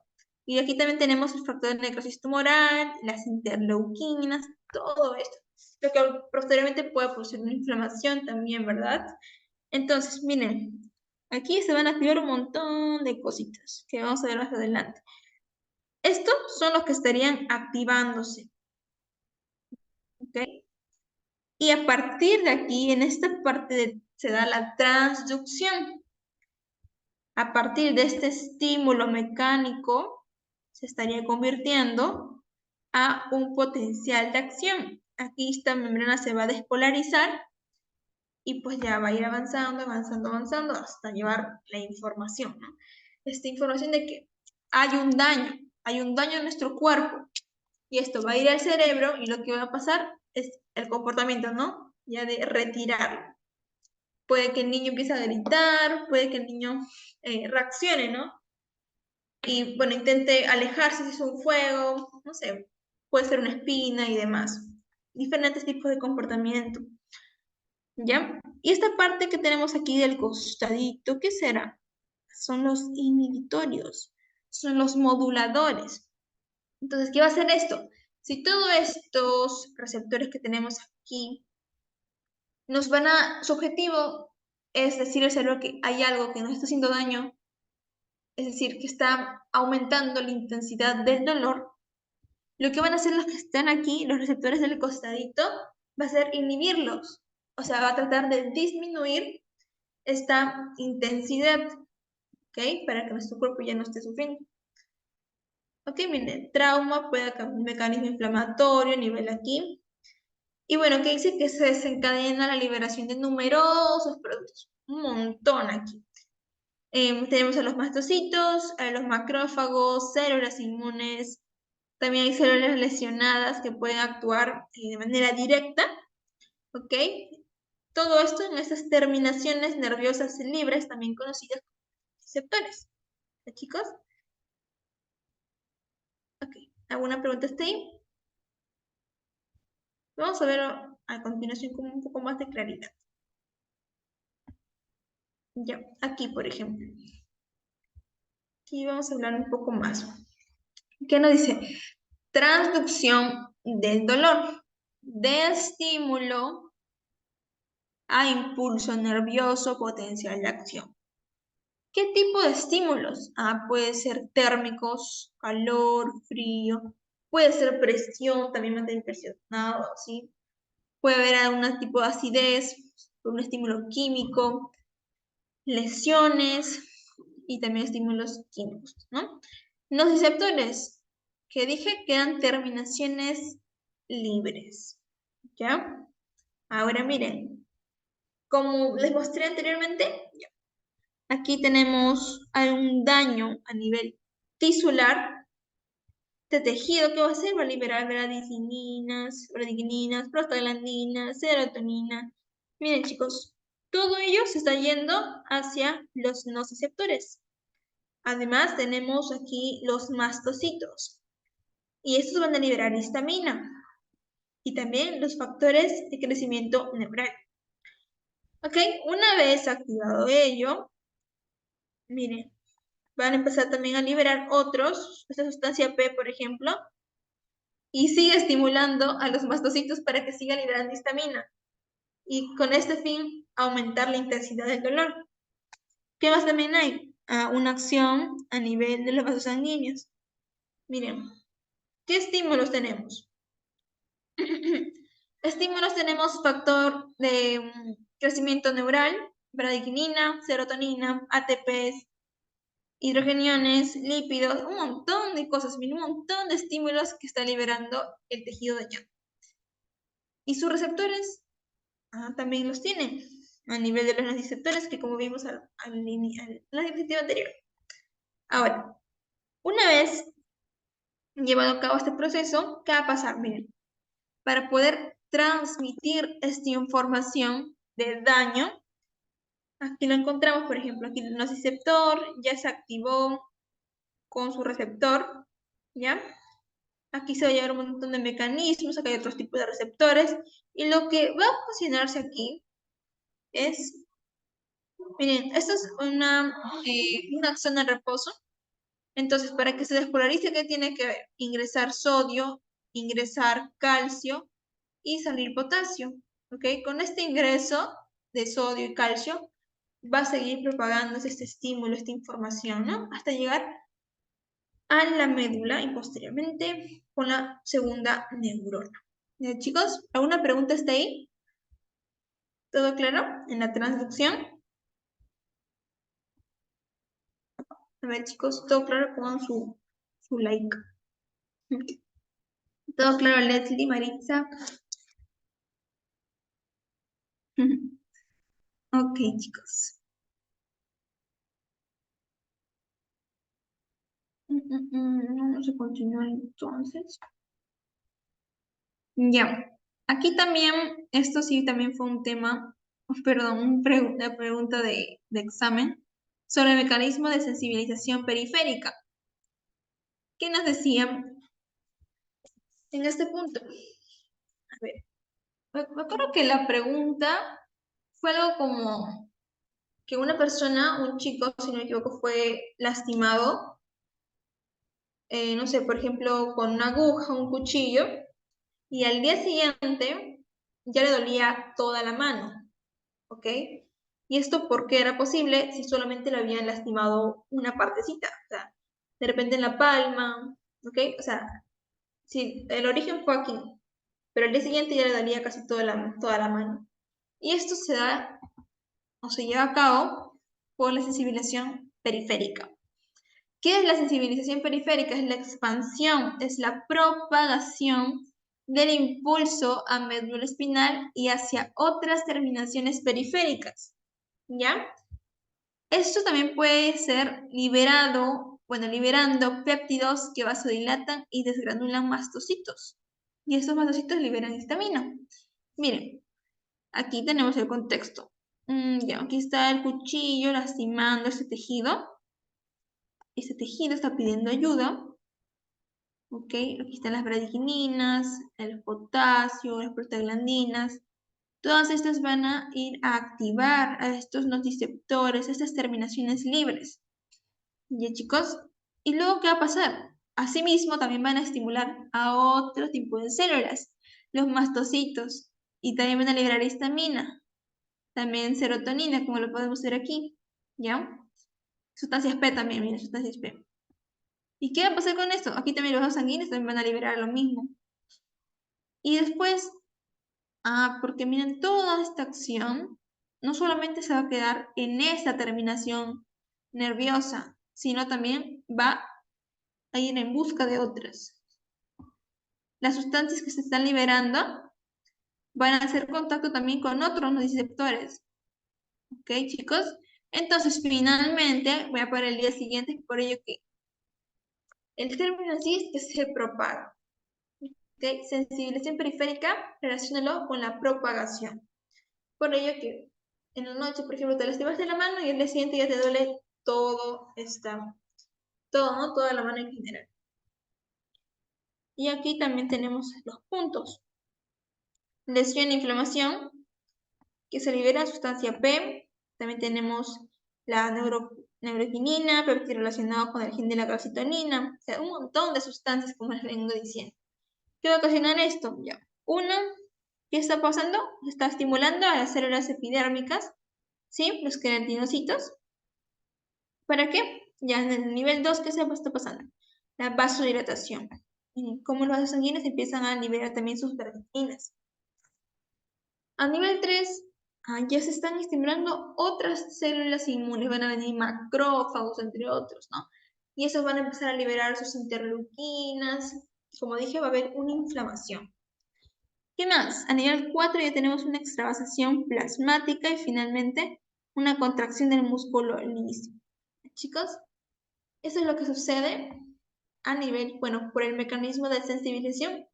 Y aquí también tenemos el factor de necrosis tumoral, las interleuquinas, todo esto. Lo que posteriormente puede producir una inflamación también, ¿verdad? Entonces, miren, aquí se van a activar un montón de cositas que vamos a ver más adelante. Estos son los que estarían activándose, ¿ok? Y a partir de aquí, en esta parte se da la transducción. A partir de este estímulo mecánico, se estaría convirtiendo a un potencial de acción. Aquí esta membrana se va a despolarizar y pues ya va a ir avanzando, avanzando, avanzando hasta llevar la información, ¿no? Esta información de que hay un daño en nuestro cuerpo y esto va a ir al cerebro y lo que va a pasar es el comportamiento, ¿no? Ya de retirarlo. Puede que el niño empiece a gritar, puede que el niño reaccione, ¿no? Y bueno, intente alejarse si es un fuego, no sé, puede ser una espina y demás. Diferentes tipos de comportamiento, ¿ya? Y esta parte que tenemos aquí del costadito, ¿qué será? Son los inhibitorios, son los moduladores. Entonces, ¿qué va a hacer esto? Si todos estos receptores que tenemos aquí su objetivo es decir al cerebro que hay algo que nos está haciendo daño, es decir, que está aumentando la intensidad del dolor, lo que van a hacer los que están aquí, los receptores del costadito, va a ser inhibirlos. O sea, va a tratar de disminuir esta intensidad, ¿ok? Para que nuestro cuerpo ya no esté sufriendo. Ok, miren, trauma puede acabar un mecanismo inflamatorio a nivel aquí. Y bueno, que dice que se desencadena la liberación de numerosos productos. Un montón aquí. Tenemos a los mastocitos, a los macrófagos, células inmunes. También hay células lesionadas que pueden actuar de manera directa. ¿Ok? Todo esto en estas terminaciones nerviosas libres, también conocidas como receptores. ¿Sí, chicos? Ok. ¿Alguna pregunta hasta ahí? Vamos a ver a continuación con un poco más de claridad. Ya, aquí por ejemplo. Aquí vamos a hablar un poco más. ¿Qué nos dice? Transducción del dolor. De estímulo a impulso nervioso potencial de acción. ¿Qué tipo de estímulos? Puede ser térmicos, calor, frío, puede ser presión, también mantener presionado, ¿sí? Puede haber algún tipo de acidez, por un estímulo químico, lesiones y también estímulos químicos, ¿no? Los receptores que dije quedan terminaciones libres, ¿ya? Ahora miren, como les mostré anteriormente, aquí tenemos un daño a nivel tisular de tejido que va a hacer, va a liberar bradicininas, prostaglandinas, serotonina. Miren chicos, todo ello se está yendo hacia los nociceptores. Además tenemos aquí los mastocitos y estos van a liberar histamina y también los factores de crecimiento neural. Ok, una vez activado ello, miren, van a empezar también a liberar otros, esta sustancia P, por ejemplo, y sigue estimulando a los mastocitos para que siga liberando histamina y con este fin aumentar la intensidad del dolor. ¿Qué más también hay? Una acción a nivel de los vasos sanguíneos. Miren, ¿qué estímulos tenemos? Estímulos tenemos factor de crecimiento neural, bradicinin, serotonina, ATPs, hidrogeniones, lípidos, un montón de cosas, un montón de estímulos que está liberando el tejido dañado. Y sus receptores también los tienen a nivel de los nociceptores que como vimos en la diapositiva anterior. Ahora, una vez llevado a cabo este proceso, ¿qué va a pasar? Miren, para poder transmitir esta información de daño, aquí lo encontramos, por ejemplo, aquí el nociceptor ya se activó con su receptor, ¿ya? Aquí se va a llevar un montón de mecanismos, acá hay otros tipos de receptores, y lo que va a ocasionarse aquí es, miren, esto es una zona de reposo, Entonces, para que se despolarice, ¿qué tiene que ver? Ingresar sodio, ingresar calcio y salir potasio. ¿Ok? Con este ingreso de sodio y calcio va a seguir propagándose este estímulo, esta información, ¿no? Hasta llegar a la médula y posteriormente con la segunda neurona. Chicos, ¿alguna pregunta está ahí? ¿Todo claro en la transducción? A ver, chicos, todo claro, pongan su like. Todo claro, Leslie, Maritza. Ok, chicos. Vamos a continuar entonces. Ya. Aquí también, esto sí también fue un tema, perdón, una pregunta de examen sobre el mecanismo de sensibilización periférica. ¿Qué nos decían en este punto? A ver, me acuerdo que la pregunta fue algo como que una persona, un chico, si no me equivoco, fue lastimado, no sé, por ejemplo, con una aguja, un cuchillo, y al día siguiente ya le dolía toda la mano, ¿ok? ¿Y esto por qué era posible si solamente le habían lastimado una partecita? O sea, de repente en la palma, ¿ok? O sea, si el origen fue aquí, pero al día siguiente ya le dolía casi toda la mano. Y esto se da o se lleva a cabo por la sensibilización periférica. ¿Qué es la sensibilización periférica? Es la expansión, es la propagación del impulso a médula espinal y hacia otras terminaciones periféricas. ¿Ya? Esto también puede ser liberando péptidos que vasodilatan y desgranulan mastocitos. Y estos mastocitos liberan histamina. Miren, aquí tenemos el contexto. Ya, aquí está el cuchillo lastimando este tejido. Este tejido está pidiendo ayuda. Ok, aquí están las bradicininas, el potasio, las prostaglandinas. Todas estas van a ir a activar a estos nociceptores, estas terminaciones libres. ¿Ya, chicos? ¿Y luego qué va a pasar? Asimismo, también van a estimular a otro tipo de células, los mastocitos, y también van a liberar histamina, también serotonina, como lo podemos ver aquí, ¿ya? Sustancias P también, miren, sustancias P. ¿Y qué va a pasar con esto? Aquí también los vasos sanguíneos también van a liberar lo mismo. Y después, porque miren, toda esta acción no solamente se va a quedar en esta terminación nerviosa, sino también va a ir en busca de otras. Las sustancias que se están liberando van a hacer contacto también con otros nociceptores. ¿Ok, chicos? Entonces, finalmente, voy a poner el día siguiente, por ello que el término así es que se propaga. ¿Ok? Sensibilización periférica, relaciónalo con la propagación. Por ello que en la noche, por ejemplo, te lastimaste la mano y el día siguiente ya te duele todo, ¿no? Toda la mano en general. Y aquí también tenemos los puntos. Lesión e inflamación, que se libera sustancia P. También tenemos la neuroquinina, péptido relacionado con el gen de la calcitonina. O sea, un montón de sustancias, como les vengo diciendo. ¿Qué va a ocasionar esto? Ya. Una, ¿qué está pasando? Está estimulando a las células epidérmicas, ¿sí? Los queratinocitos. ¿Para qué? Ya en el nivel 2, ¿qué se está pasando? La vasodilatación. Como los vasos sanguíneos empiezan a liberar también sus bradicinas. A nivel 3, ya se están estimulando otras células inmunes, van a venir macrófagos, entre otros, ¿no? Y esos van a empezar a liberar sus interleuquinas. Como dije, va a haber una inflamación. ¿Qué más? A nivel 4 ya tenemos una extravasación plasmática y finalmente una contracción del músculo liso. Chicos, eso es lo que sucede a nivel, bueno, por el mecanismo de sensibilización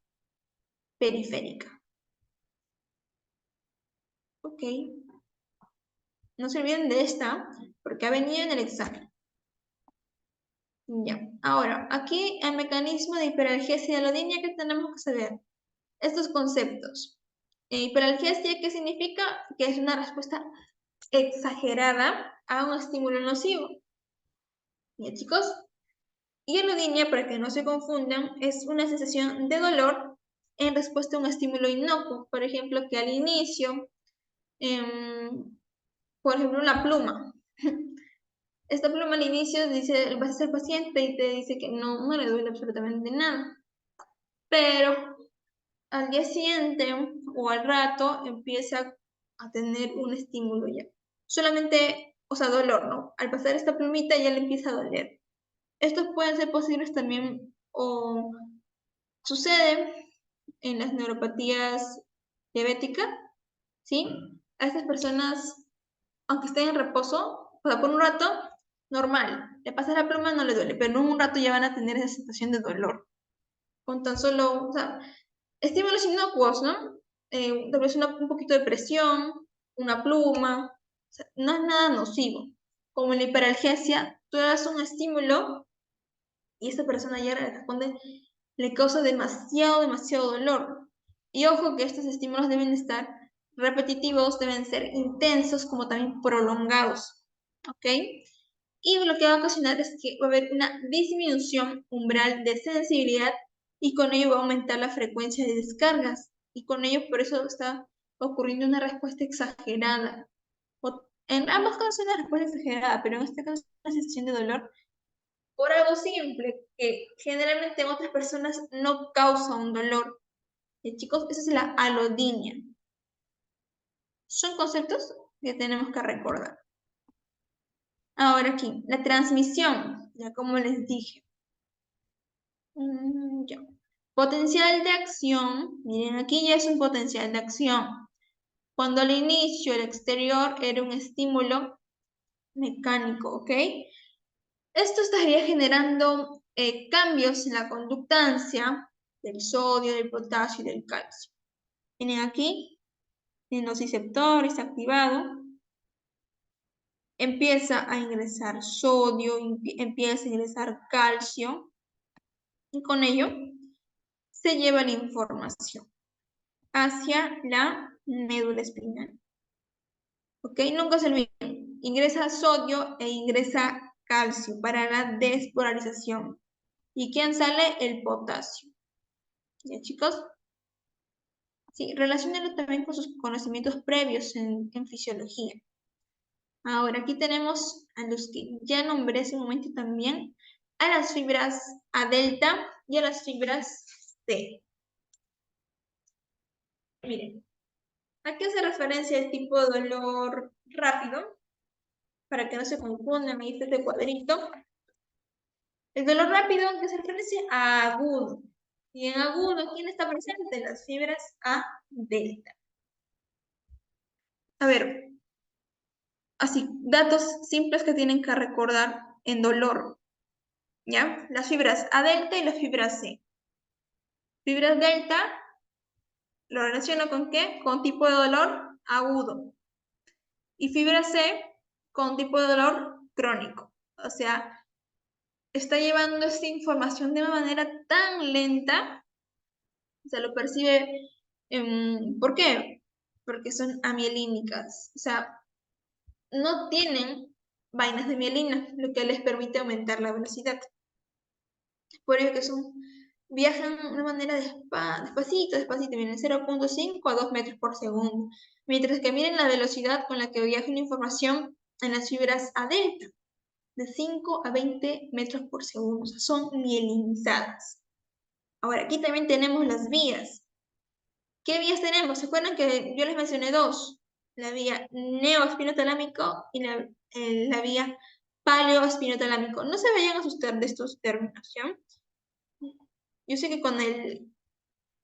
periférica. Ok. No se olviden de esta, porque ha venido en el examen. Ya. Ahora, aquí el mecanismo de hiperalgesia y alodinia que tenemos que saber. Estos conceptos. Hiperalgesia, ¿qué significa? Que es una respuesta exagerada a un estímulo nocivo. ¿Ya, chicos? Hielodinia, para que no se confundan, es una sensación de dolor en respuesta a un estímulo inocuo. Por ejemplo, que al inicio, por ejemplo, una pluma. Esta pluma al inicio dice, vas a ser paciente y te dice que no le duele absolutamente nada. Pero al día siguiente o al rato empieza a tener un estímulo ya. Solamente, o sea, dolor, ¿no? Al pasar esta plumita ya le empieza a doler. Estos pueden ser posibles también o sucede en las neuropatías diabéticas, ¿sí? A estas personas, aunque estén en reposo, o sea, por un rato, normal, le pasa la pluma, no le duele, pero en un rato ya van a tener esa sensación de dolor. Con tan solo, o sea, estímulos inocuos, ¿no? Tal vez un poquito de presión, una pluma, o sea, no es nada nocivo. Como en la hiperalgesia, tú das un estímulo y esta persona ya responde, le causa demasiado dolor. Y ojo que estos estímulos deben estar repetitivos, deben ser intensos, como también prolongados, ¿ok? Y lo que va a ocasionar es que va a haber una disminución umbral de sensibilidad y con ello va a aumentar la frecuencia de descargas. Y con ello por eso está ocurriendo una respuesta exagerada. En ambos casos es una respuesta exagerada, pero en este caso es una sensación de dolor por algo simple, que generalmente en otras personas no causa un dolor. Y chicos, esa es la alodinia. Son conceptos que tenemos que recordar. Ahora aquí, la transmisión, ya como les dije. Ya. Potencial de acción, miren, aquí ya es un potencial de acción. Cuando al inicio el exterior era un estímulo mecánico, ¿ok? Esto estaría generando cambios en la conductancia del sodio, del potasio y del calcio. Miren aquí, en los receptores activado, empieza a ingresar sodio, empieza a ingresar calcio, y con ello se lleva la información hacia la médula espinal. ¿Ok? Nunca se olviden, ingresa sodio e ingresa calcio para la despolarización. ¿Y quién sale? El potasio. ¿Ya, chicos? Sí, relaciónenlo también con sus conocimientos previos en fisiología. Ahora, aquí tenemos a los que ya nombré hace un momento también, a las fibras A delta y a las fibras C. Miren, aquí hace referencia al tipo de dolor rápido, para que no se confundan, ahí está este cuadrito. El dolor rápido que se refiere a agudo. Y en agudo, ¿quién está presente? Las fibras A delta. A ver, así, datos simples que tienen que recordar en dolor, ¿ya? Las fibras A delta y las fibras C. Fibras delta lo relaciono con ¿qué? Con tipo de dolor agudo. Y fibra C con tipo de dolor crónico. O sea, está llevando esta información de una manera tan lenta, se lo percibe. ¿Por qué? Porque son amielínicas. O sea, no tienen vainas de mielina, lo que les permite aumentar la velocidad. Por ello que viajan de una manera despacito, vienen 0,5 a 2 metros por segundo. Mientras que miren la velocidad con la que viaja una información en las fibras A delta, de 5 a 20 metros por segundo. O sea, son mielinizadas. Ahora, aquí también tenemos las vías. ¿Qué vías tenemos? ¿Se acuerdan que yo les mencioné dos? La vía neoespinotalámico y la vía paleoespinotalámico. No se vayan a asustar de estos términos, ¿ya? Yo sé que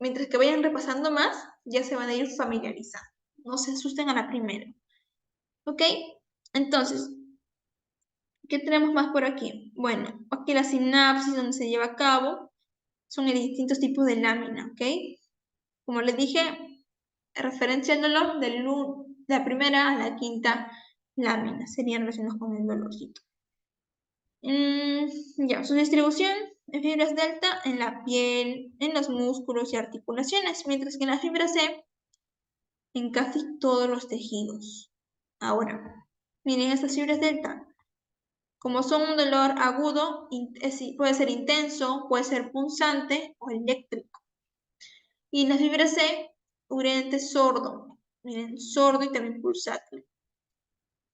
mientras que vayan repasando más, ya se van a ir familiarizando. No se asusten a la primera. ¿Ok? Entonces, ¿qué tenemos más por aquí? Bueno, aquí la sinapsis donde se lleva a cabo son en distintos tipos de lámina, ¿ok? Como les dije, referencia al dolor de la primera a la quinta lámina, serían relacionados con el dolorcito. Ya, su distribución en fibras delta en la piel, en los músculos y articulaciones, mientras que en la fibra C en casi todos los tejidos. Ahora, miren estas fibras delta. Como son un dolor agudo, puede ser intenso, puede ser punzante o eléctrico. Y la fibra C, urente sordo. Miren, sordo y también pulsátil.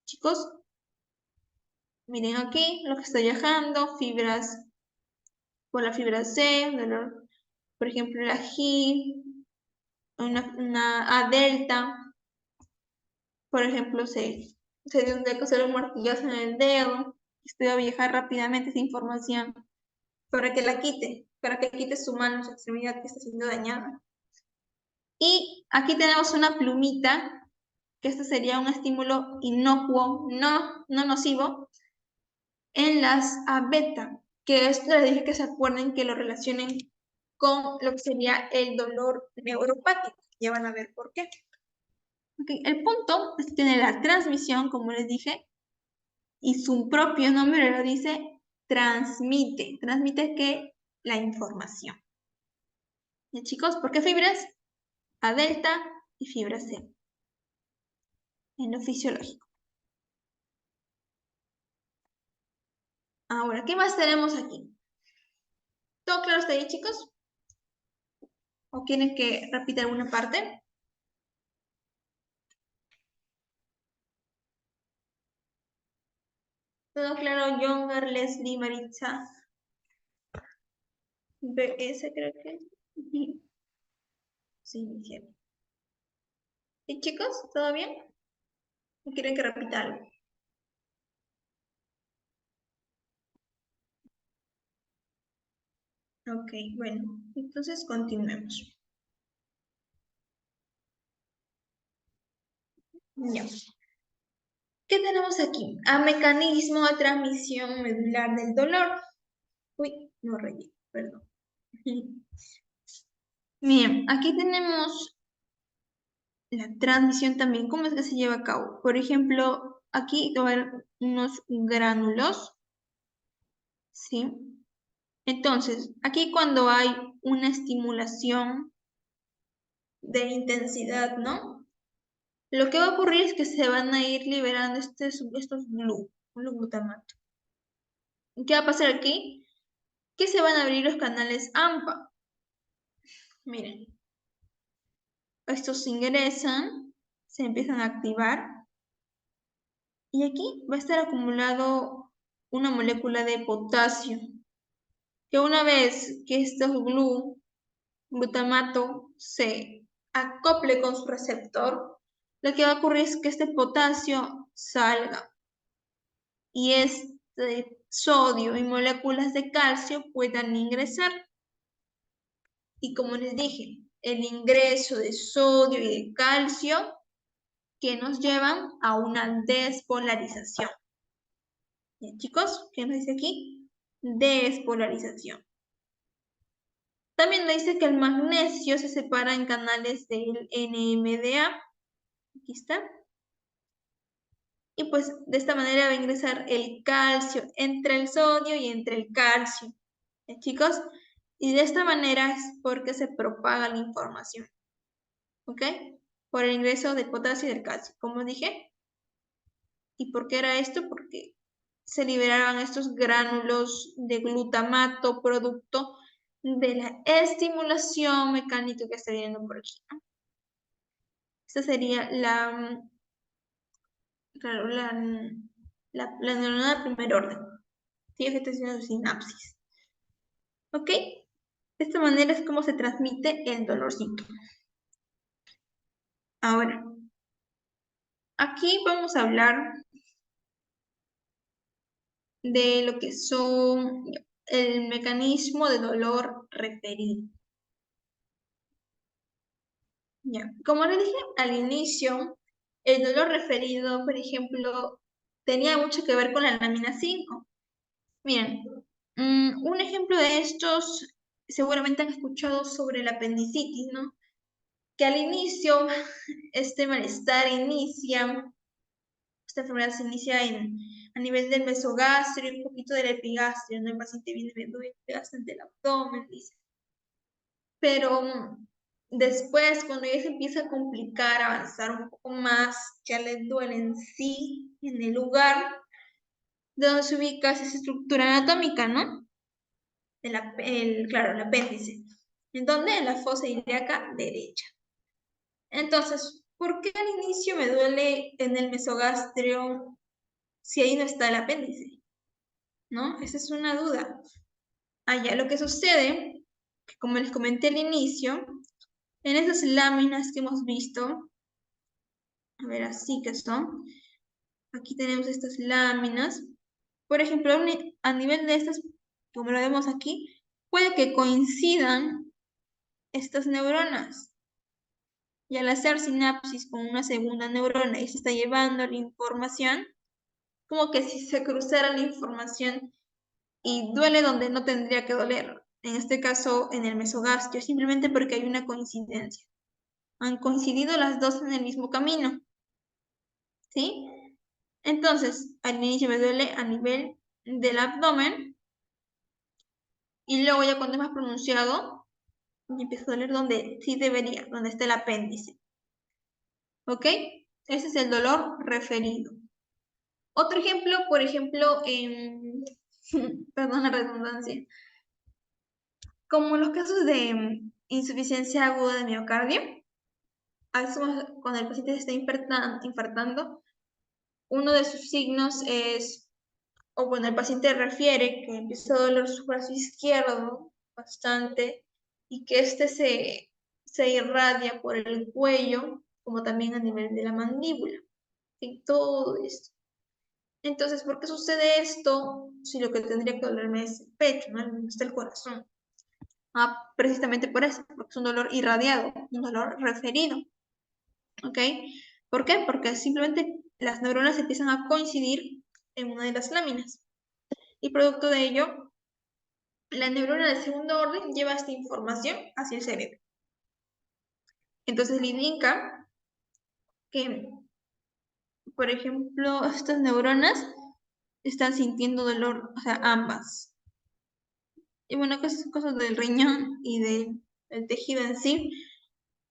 Chicos, miren aquí lo que estoy viajando, fibras por la fibra C, dolor, por ejemplo, la G, una A delta, por ejemplo, se dio que hacer un martillazo en el dedo. Estoy a viajar rápidamente esa información para que la quite, para que quite su mano, su extremidad que está siendo dañada. Y aquí tenemos una plumita, que esto sería un estímulo inocuo, no nocivo, en las A beta, que esto les dije que se acuerden que lo relacionen con lo que sería el dolor neuropático. Ya van a ver por qué. Okay, el punto es que tiene la transmisión, como les dije, y su propio nombre lo dice, transmite. ¿Transmite qué? La información. ¿Y chicos? ¿Por qué fibras? A delta y fibra C. En lo fisiológico. Ahora, ¿qué más tenemos aquí? ¿Todo claro hasta ahí, chicos? ¿O quieren que repita alguna parte? ¿Todo claro? Younger, Leslie, Maritza, BS creo que. Sí, dijeron. ¿Y chicos? ¿Todo bien? ¿O quieren que repita algo? Ok, bueno, entonces continuemos. Ya. ¿Qué tenemos aquí? A mecanismo de transmisión medular del dolor. Uy, no rayé, perdón. Bien, aquí tenemos la transmisión también. ¿Cómo es que se lleva a cabo? Por ejemplo, aquí va a haber unos gránulos, ¿sí? Entonces, aquí cuando hay una estimulación de intensidad, ¿no? Lo que va a ocurrir es que se van a ir liberando estos glutamato. ¿Qué va a pasar aquí? Que se van a abrir los canales AMPA. Miren, estos ingresan, se empiezan a activar y aquí va a estar acumulado una molécula de potasio, que una vez que estos glutamato se acople con su receptor, lo que va a ocurrir es que este potasio salga y este sodio y moléculas de calcio puedan ingresar. Y como les dije, el ingreso de sodio y de calcio que nos llevan a una despolarización. Bien, chicos, ¿qué nos dice aquí? Despolarización. También nos dice que el magnesio se separa en canales del NMDA. Aquí está. Y pues de esta manera va a ingresar el calcio entre el sodio y entre el calcio. ¿Bien, chicos? Y de esta manera es porque se propaga la información. ¿Ok? Por el ingreso del potasio y del calcio. Como dije, ¿y por qué era esto? Porque se liberaban estos gránulos de glutamato producto de la estimulación mecánica que está viendo por aquí, ¿no? Esta sería claro, la neurona de primer orden. Sigue que está haciendo sinapsis. ¿Ok? De esta manera es como se transmite el dolorcito. Ahora, aquí vamos a hablar de lo que son el mecanismo de dolor referido. Ya. Como les dije al inicio, el dolor referido, por ejemplo, tenía mucho que ver con la lámina 5. Miren, un ejemplo de estos, seguramente han escuchado sobre la apendicitis, ¿no? Que al inicio, este malestar inicia, esta enfermedad se inicia a nivel del mesogastrio y un poquito del epigastrio, ¿no? El paciente viene viendo bastante el abdomen, dice. Pero después, cuando ya se empieza a complicar, avanzar un poco más, ya le duele en sí, en el lugar, donde se ubica esa estructura anatómica, ¿no? Claro, el apéndice. ¿En dónde? En la fosa ilíaca derecha. Entonces, ¿por qué al inicio me duele en el mesogastrio si ahí no está el apéndice? ¿No? Esa es una duda. Allá lo que sucede, que como les comenté al inicio, en esas láminas que hemos visto, a ver, así que son, aquí tenemos estas láminas, por ejemplo, a nivel de estas, como lo vemos aquí, puede que coincidan estas neuronas. Y al hacer sinapsis con una segunda neurona y se está llevando la información, como que si se cruzara la información y duele donde no tendría que doler. En este caso, en el mesogastrio, simplemente porque hay una coincidencia. Han coincidido las dos en el mismo camino. ¿Sí? Entonces, al inicio me duele a nivel del abdomen y luego ya cuando es más pronunciado, me empieza a doler donde sí debería, donde está el apéndice. ¿Ok? Ese es el dolor referido. Otro ejemplo, por ejemplo, perdón la redundancia, como en los casos de insuficiencia aguda de miocardio, a veces cuando el paciente se está infartando, uno de sus signos es, o bueno, el paciente refiere que empieza a doler su brazo izquierdo bastante y que este se irradia por el cuello, como también a nivel de la mandíbula, y todo esto. Entonces, ¿por qué sucede esto si lo que tendría que dolerme es el pecho, ¿no? Donde está el corazón? Ah, precisamente por eso, porque es un dolor irradiado, un dolor referido. ¿Ok? ¿Por qué? Porque simplemente las neuronas empiezan a coincidir en una de las láminas. Y producto de ello, la neurona de segundo orden lleva esta información hacia el cerebro. Entonces le indica que, por ejemplo, estas neuronas están sintiendo dolor, o sea, ambas. Y bueno, que son cosas del riñón y del tejido en sí.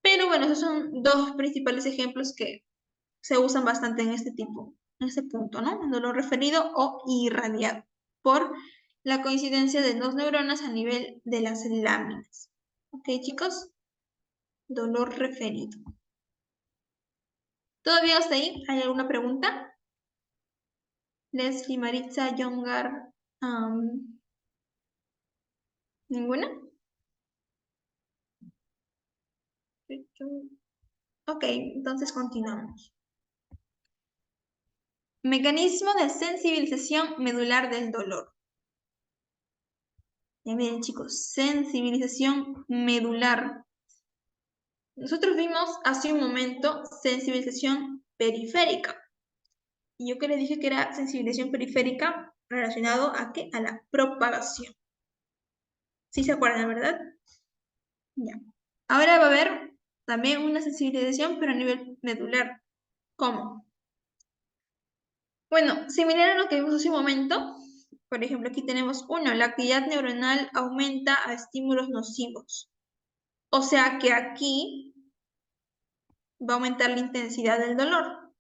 Pero bueno, esos son dos principales ejemplos que se usan bastante en este tipo, en este punto, ¿no? Un dolor referido o irradiado por la coincidencia de dos neuronas a nivel de las láminas. ¿Ok, chicos? Dolor referido. ¿Todavía hasta ahí? ¿Hay alguna pregunta? Leslie, Maritza, Yongar, ¿ninguna? Ok, entonces continuamos. Mecanismo de sensibilización medular del dolor. Ya miren chicos, sensibilización medular. Nosotros vimos hace un momento sensibilización periférica. Y yo que les dije que era sensibilización periférica relacionado a qué? A la propagación. ¿Sí se acuerdan, verdad? Ya. Ahora va a haber también una sensibilización, pero a nivel medular. ¿Cómo? Bueno, similar a lo que vimos hace un momento. Por ejemplo, aquí tenemos uno, la actividad neuronal aumenta a estímulos nocivos. O sea que aquí va a aumentar la intensidad del dolor.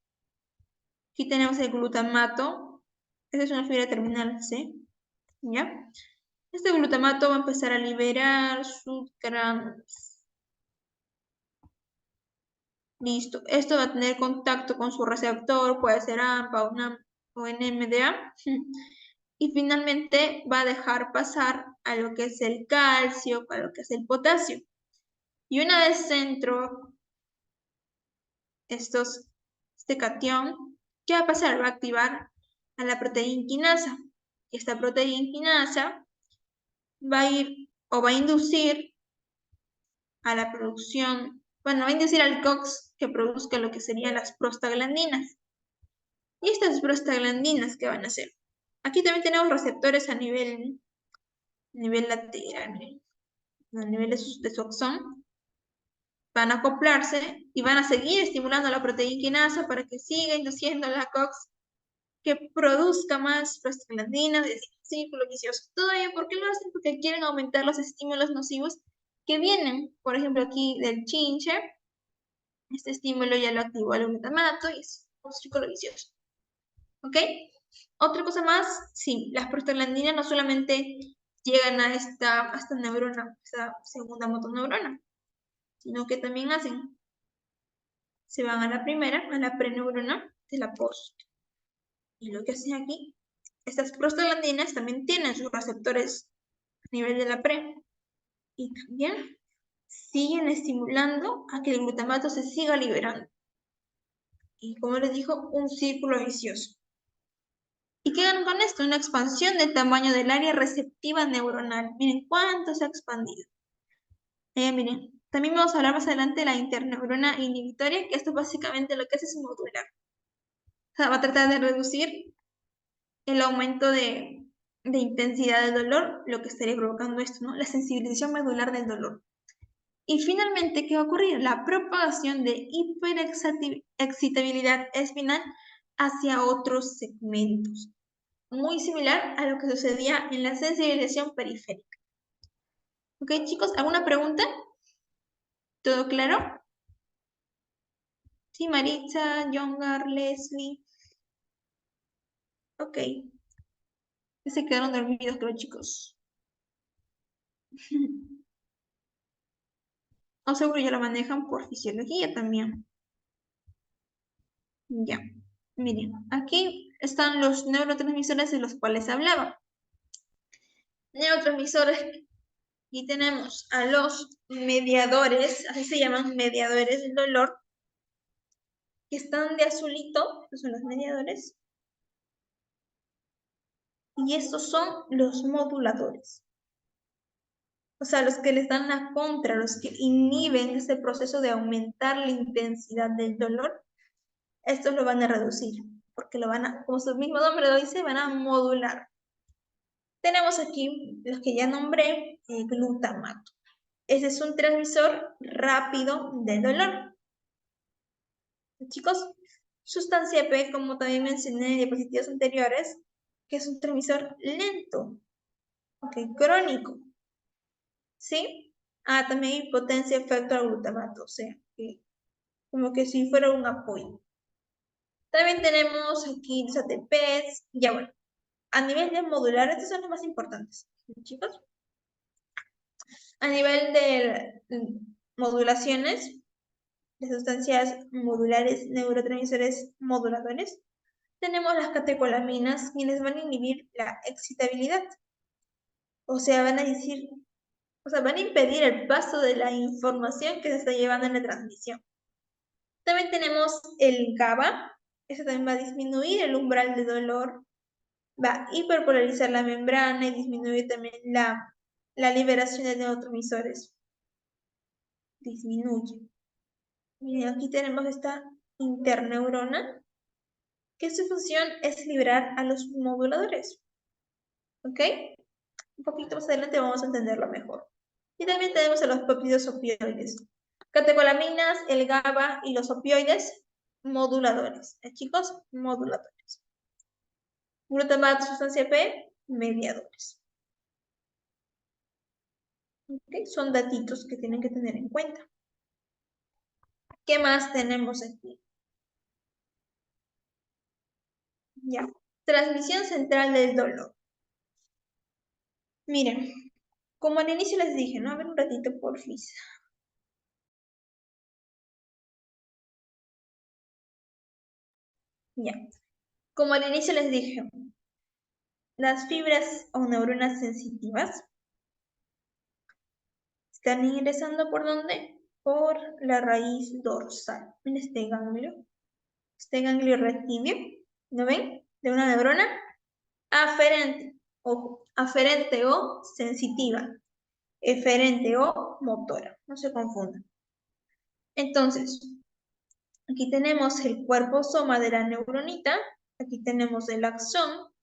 Aquí tenemos el glutamato. Esta es una fibra terminal C. ¿Ya? Este glutamato va a empezar a liberar sucramos. Listo. Esto va a tener contacto con su receptor, puede ser AMPA o NMDA. Y finalmente va a dejar pasar a lo que es el calcio, a lo que es el potasio. Y una vez dentro este catión, ¿qué va a pasar? Va a activar a la proteína quinasa. Y esta proteína quinasa va a ir o va a inducir a la producción, bueno, va a inducir al COX que produzca lo que serían las prostaglandinas. ¿Y estas prostaglandinas qué van a hacer? Aquí también tenemos receptores a nivel lateral, a nivel de su axón. Van a acoplarse y van a seguir estimulando la proteína quinasa para que siga induciendo la COX que produzca más prostaglandinas, es decir, círculo vicioso. Todo ello, ¿por qué lo hacen? Porque quieren aumentar los estímulos nocivos que vienen, por ejemplo, aquí del chinche. Este estímulo ya lo activó el glutamato y es un círculo vicioso. ¿Ok? Otra cosa más, sí, las prostaglandinas no solamente llegan a esta neurona, esta segunda motoneurona, sino que también se van a la primera, a la preneurona de la post. Y lo que hacen aquí, estas prostaglandinas también tienen sus receptores a nivel de la pre y también siguen estimulando a que el glutamato se siga liberando. Y como les dijo, un círculo vicioso. ¿Y qué ganan con esto? Una expansión del tamaño del área receptiva neuronal. Miren cuánto se ha expandido. Miren, también vamos a hablar más adelante de la interneurona inhibitoria, que esto básicamente lo que hace es modular. O sea, va a tratar de reducir el aumento de intensidad del dolor, lo que estaría provocando esto, ¿no? La sensibilización medular del dolor. Y finalmente, ¿qué va a ocurrir? La propagación de hiperexcitabilidad espinal hacia otros segmentos. Muy similar a lo que sucedía en la sensibilización periférica. ¿Ok, chicos? ¿Alguna pregunta? ¿Todo claro? Sí, Maritza, Jongar, Leslie. Ok. Se quedaron dormidos, creo, chicos. O seguro ya lo manejan por fisiología también. Ya. Miren, aquí están los neurotransmisores de los cuales hablaba. Neurotransmisores, y tenemos a los mediadores, así se llaman mediadores del dolor, que están de azulito, que son los mediadores, y estos son los moduladores. O sea, los que les dan la contra, los que inhiben ese proceso de aumentar la intensidad del dolor, estos lo van a reducir, porque lo van a, como su mismo nombre lo dice, van a modular. Tenemos aquí los que ya nombré, glutamato. Ese es un transmisor rápido del dolor. Chicos, sustancia P, como también mencioné en diapositivas anteriores, que es un transmisor lento, crónico, ¿sí? También hay potencia efecto al glutamato, o sea, que como que si fuera un apoyo. También tenemos aquí los ATPs, ya bueno, a nivel de modular, estos son los más importantes, chicos. A nivel de modulaciones, de sustancias modulares, neurotransmisores moduladores, tenemos las catecolaminas, quienes van a inhibir la excitabilidad. O sea, van a impedir el paso de la información que se está llevando en la transmisión. También tenemos el GABA, eso también va a disminuir el umbral de dolor, va a hiperpolarizar la membrana y disminuir también la liberación de neurotransmisores. Disminuye. Miren, aquí tenemos esta interneurona, que su función es liberar a los moduladores. ¿Ok? Un poquito más adelante vamos a entenderlo mejor. Y también tenemos a los péptidos opioides. Catecolaminas, el GABA y los opioides moduladores. Chicos, moduladores. Glutamato, sustancia P, mediadores. ¿Okay? Son datitos que tienen que tener en cuenta. ¿Qué más tenemos aquí? Ya. Transmisión central del dolor. Miren, como al inicio les dije, ¿no? A ver un ratito, porfis. Ya. Como al inicio les dije, las fibras o neuronas sensitivas están ingresando ¿por dónde? Por la raíz dorsal, en este ganglio rectíveo, ¿no ven? De una neurona aferente o sensitiva, eferente o motora, no se confundan. Entonces, aquí tenemos el cuerpo soma de la neuronita, aquí tenemos el axón,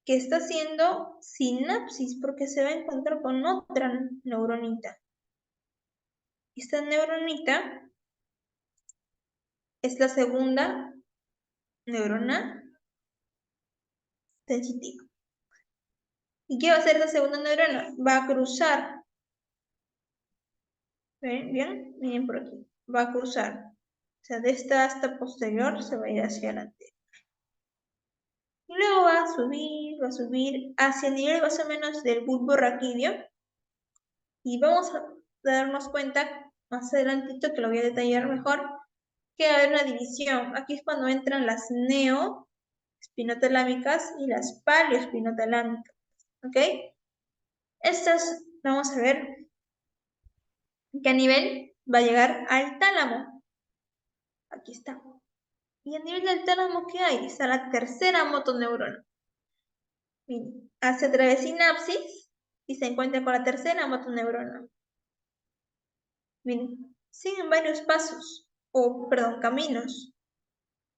que está haciendo sinapsis porque se va a encontrar con otra neuronita. Esta neuronita es la segunda neurona sensitiva. ¿Y qué va a hacer esta segunda neurona? Va a cruzar. ¿Ven? ¿Bien? Miren por aquí. Va a cruzar. O sea, de esta hasta posterior se va a ir hacia adelante. Y luego va a subir hacia el nivel más o menos del bulbo raquídeo. Y vamos a darnos cuenta más adelantito, que lo voy a detallar mejor, que va a haber una división. Aquí es cuando entran las neoespinotalámicas y las paleoespinotalámicas. ¿Ok? Estas vamos a ver que a nivel va a llegar al tálamo. Aquí está. Y a nivel del tálamo, ¿qué hay? Está la tercera motoneurona. Miren, hace a través de sinapsis y se encuentra con la tercera motoneurona. Miren, siguen varios pasos, o perdón, caminos.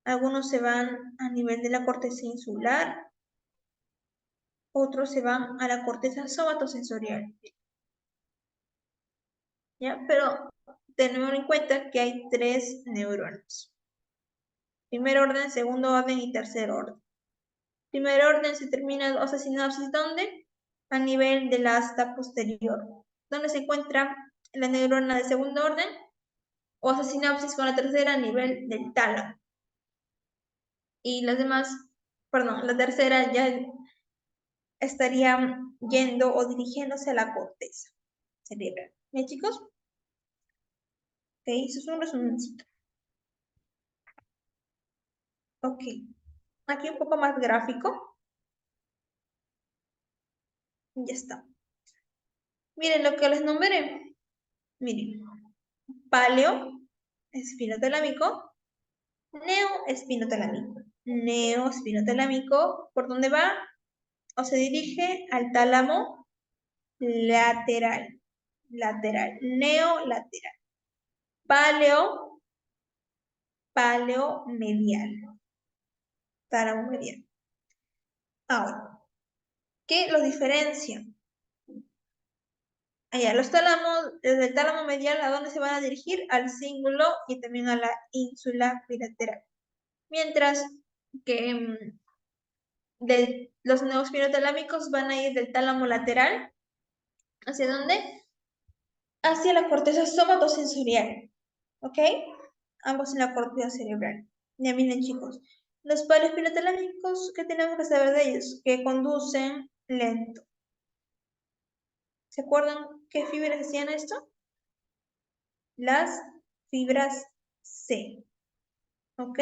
Algunos se van a nivel de la corteza insular, otros se van a la corteza somatosensorial. ¿Ya? Pero tenemos en cuenta que hay tres neuronas. Primer orden, segundo orden y tercer orden. Primer orden se termina, o sea, sinapsis, ¿dónde? A nivel de la asta posterior. ¿Dónde se encuentra la neurona de segundo orden? O hace sinapsis con la tercera a nivel del tálamo. Y las demás, perdón, la tercera ya estaría yendo o dirigiéndose a la corteza cerebral. ¿Bien, chicos? Ok, eso es un resumencito. Ok, aquí un poco más gráfico. Ya está. Miren lo que les nombré. Miren, paleo, espinotalámico, neoespinotalámico. Neoespinotalámico, ¿por dónde va? O se dirige al tálamo lateral. Lateral. Neolateral. Paleo, paleo medial. Tálamo medial. Ahora, ¿qué los diferencia? Allá, los tálamos, desde el tálamo medial, ¿a dónde se van a dirigir? Al cíngulo y también a la ínsula bilateral. Mientras que los neoespinotalámicos van a ir del tálamo lateral, ¿hacia dónde? Hacia la corteza somatosensorial, ¿ok? Ambos en la corteza cerebral. Ya miren, chicos, los paleoespinotalámicos, ¿qué tenemos que saber de ellos? Que conducen lento. ¿Se acuerdan qué fibras hacían esto? Las fibras C, ¿ok?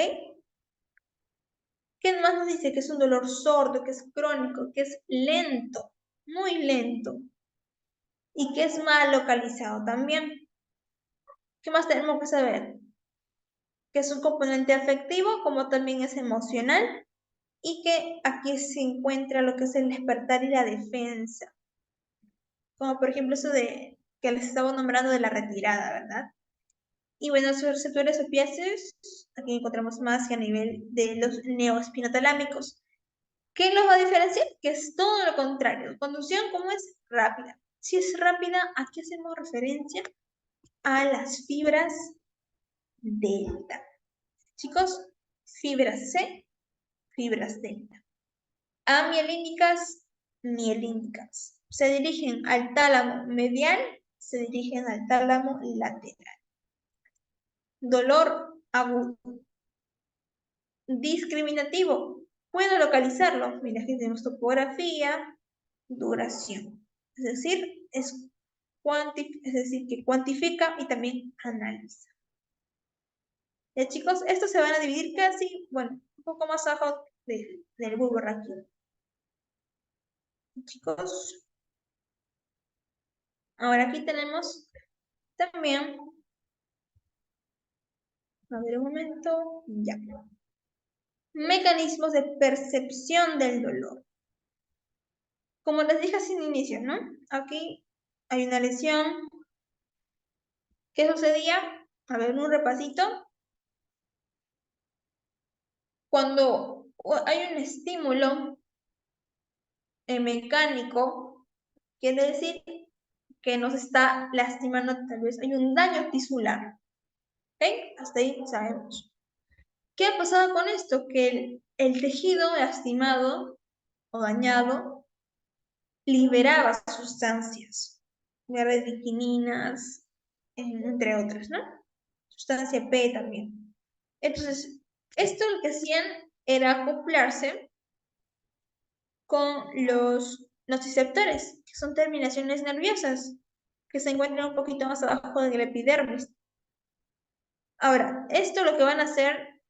¿Qué más nos dice? Que es un dolor sordo, que es crónico, que es lento, muy lento, y que es mal localizado también. ¿Qué más tenemos que saber? Que es un componente afectivo, como también es emocional, y que aquí se encuentra lo que es el despertar y la defensa. Como por ejemplo eso de que les estaba nombrando de la retirada, ¿verdad? Y bueno, sus receptores opiáceos, aquí encontramos más que a nivel de los neoespinotalámicos. ¿Qué los va a diferenciar? Que es todo lo contrario. Conducción, ¿cómo es? Rápida. Si es rápida, aquí hacemos referencia a las fibras delta. Chicos, fibras C, fibras delta. Amielínicas, mielínicas. Se dirigen al tálamo medial, se dirigen al tálamo lateral. Dolor agudo. Discriminativo. Puedo localizarlo. Mira, aquí tenemos topografía, duración. Es decir, es decir, que cuantifica y también analiza. Ya, chicos, estos se van a dividir casi, bueno, un poco más abajo del bulbo raquídeo. Chicos, ahora aquí tenemos también, a ver un momento, ya. Mecanismos de percepción del dolor. Como les dije así en inicio, ¿no? Aquí hay una lesión. ¿Qué sucedía? A ver, un repasito. Cuando hay un estímulo mecánico, quiere decir que nos está lastimando, tal vez hay un daño tisular. ¿Ok? Hasta ahí sabemos. ¿Qué ha pasado con esto? Que el tejido lastimado o dañado liberaba sustancias, bradykininas, entre otras, ¿no? Sustancia P también. Entonces, esto lo que hacían era acoplarse con los nociceptores, que son terminaciones nerviosas, que se encuentran un poquito más abajo del epidermis. Ahora, esto lo que van a hacer,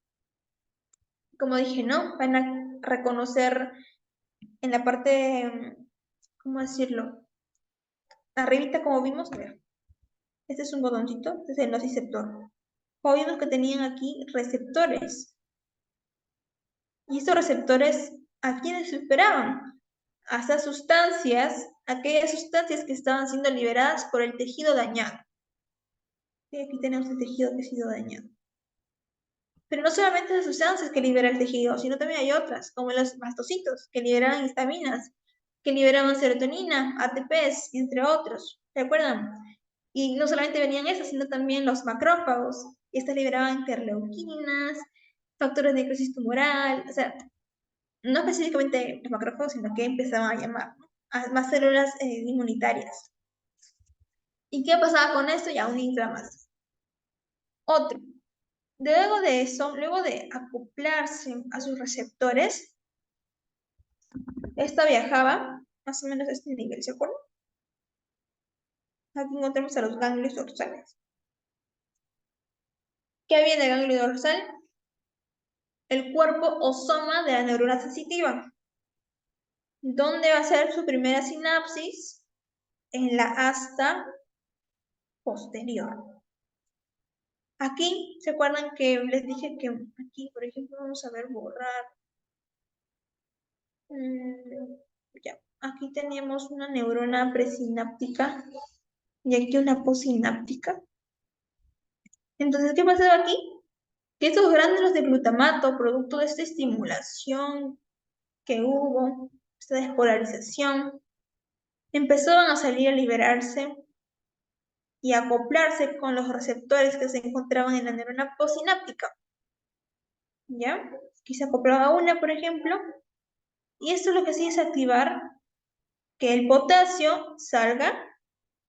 como dije, ¿no? Van a reconocer en la parte, ¿cómo decirlo? Arribita, como vimos, mira, este es un botoncito, este es el nociceptor. Como vimos que tenían aquí receptores. Y estos receptores, ¿a quiénes esperaban? A esas sustancias, aquellas sustancias que estaban siendo liberadas por el tejido dañado. Y aquí tenemos el tejido que ha sido dañado. Pero no solamente las sustancias que libera el tejido, sino también hay otras, como los mastocitos, que liberaban histaminas, que liberaban serotonina, ATPs, entre otros. ¿Se acuerdan? Y no solamente venían esas, sino también los macrófagos. Y estas liberaban interleuquinas, factores de necrosis tumoral, o sea, no específicamente los macrófagos, sino que empezaban a llamar, ¿no? A más células inmunitarias. ¿Y qué pasaba con esto? Ya una inflamación. Otro. Luego de eso, luego de acoplarse a sus receptores, esta viajaba más o menos a este nivel, ¿se acuerdan? Aquí encontramos a los ganglios dorsales. ¿Qué había en el ganglio dorsal? El cuerpo o soma de la neurona sensitiva. ¿Dónde va a ser su primera sinapsis? En la asta posterior. Aquí, ¿se acuerdan que les dije que aquí, por ejemplo, vamos a ver borrar? Ya, aquí teníamos una neurona presináptica y aquí una postsináptica. Entonces, ¿qué pasaba aquí? Que estos gránulos de glutamato, producto de esta estimulación que hubo, esta despolarización, empezaban a salir a liberarse y a acoplarse con los receptores que se encontraban en la neurona postsináptica. ¿Ya? Aquí se acoplaba una, por ejemplo, y esto lo que hacía es activar que el potasio salga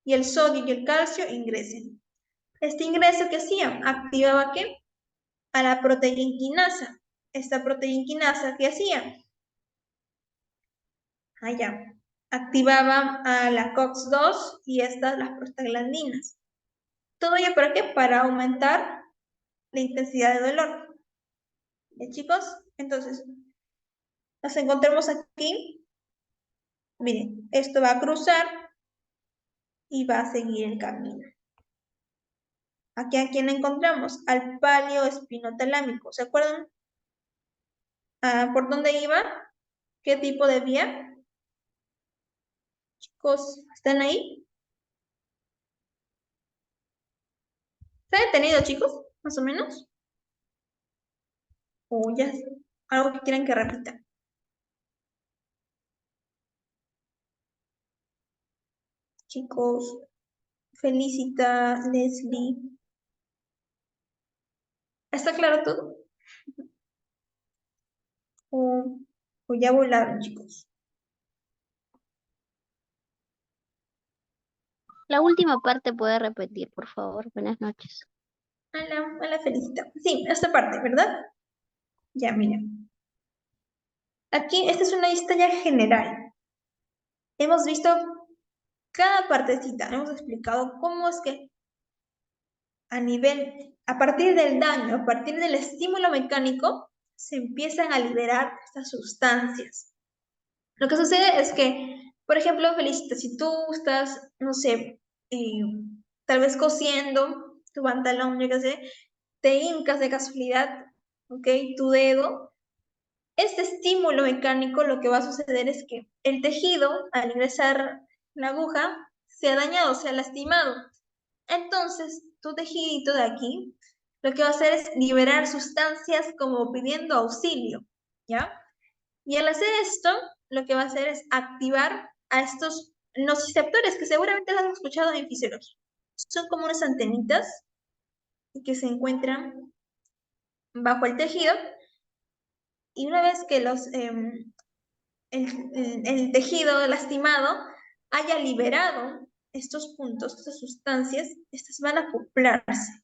y el sodio y el calcio ingresen. Este ingreso que hacía, activaba ¿qué? A la proteínquinasa. Esta proteínquinasa que hacía, allá, activaba a la COX-2 y estas las prostaglandinas. ¿Todo ello para qué? Para aumentar la intensidad de dolor. ¿Ya, chicos? Entonces, nos encontramos aquí. Miren, esto va a cruzar y va a seguir el camino. Aquí a quién encontramos, al palio espinotalámico. ¿Se acuerdan? ¿Por dónde iba? ¿Qué tipo de vía? Chicos, ¿están ahí? ¿Está detenido, chicos? Más o menos. O ya, algo que quieran que repita. Chicos, Felicita, Leslie. ¿Está claro todo? O, o ya volaron, chicos. La última parte puede repetir, por favor. Buenas noches. A la Felicita. Sí, esta parte, ¿verdad? Ya, miren. Aquí, esta es una lista ya general. Hemos visto cada partecita, hemos explicado cómo es que a partir del daño, a partir del estímulo mecánico, se empiezan a liberar estas sustancias. Lo que sucede es que, por ejemplo, Felicita, si tú estás, no sé, eh, tal vez cosiendo tu pantalón, yo qué sé, te hincas de casualidad, ¿ok? Tu dedo. Este estímulo mecánico lo que va a suceder es que el tejido, al ingresar la aguja, se ha dañado, se ha lastimado. Entonces, tu tejidito de aquí, lo que va a hacer es liberar sustancias como pidiendo auxilio, ¿ya? Y al hacer esto, lo que va a hacer es activar a estos nociceptores que seguramente los han escuchado en fisiología. Son como unas antenitas que se encuentran bajo el tejido y una vez que el tejido lastimado haya liberado estos puntos, estas sustancias, estas van a acoplarse.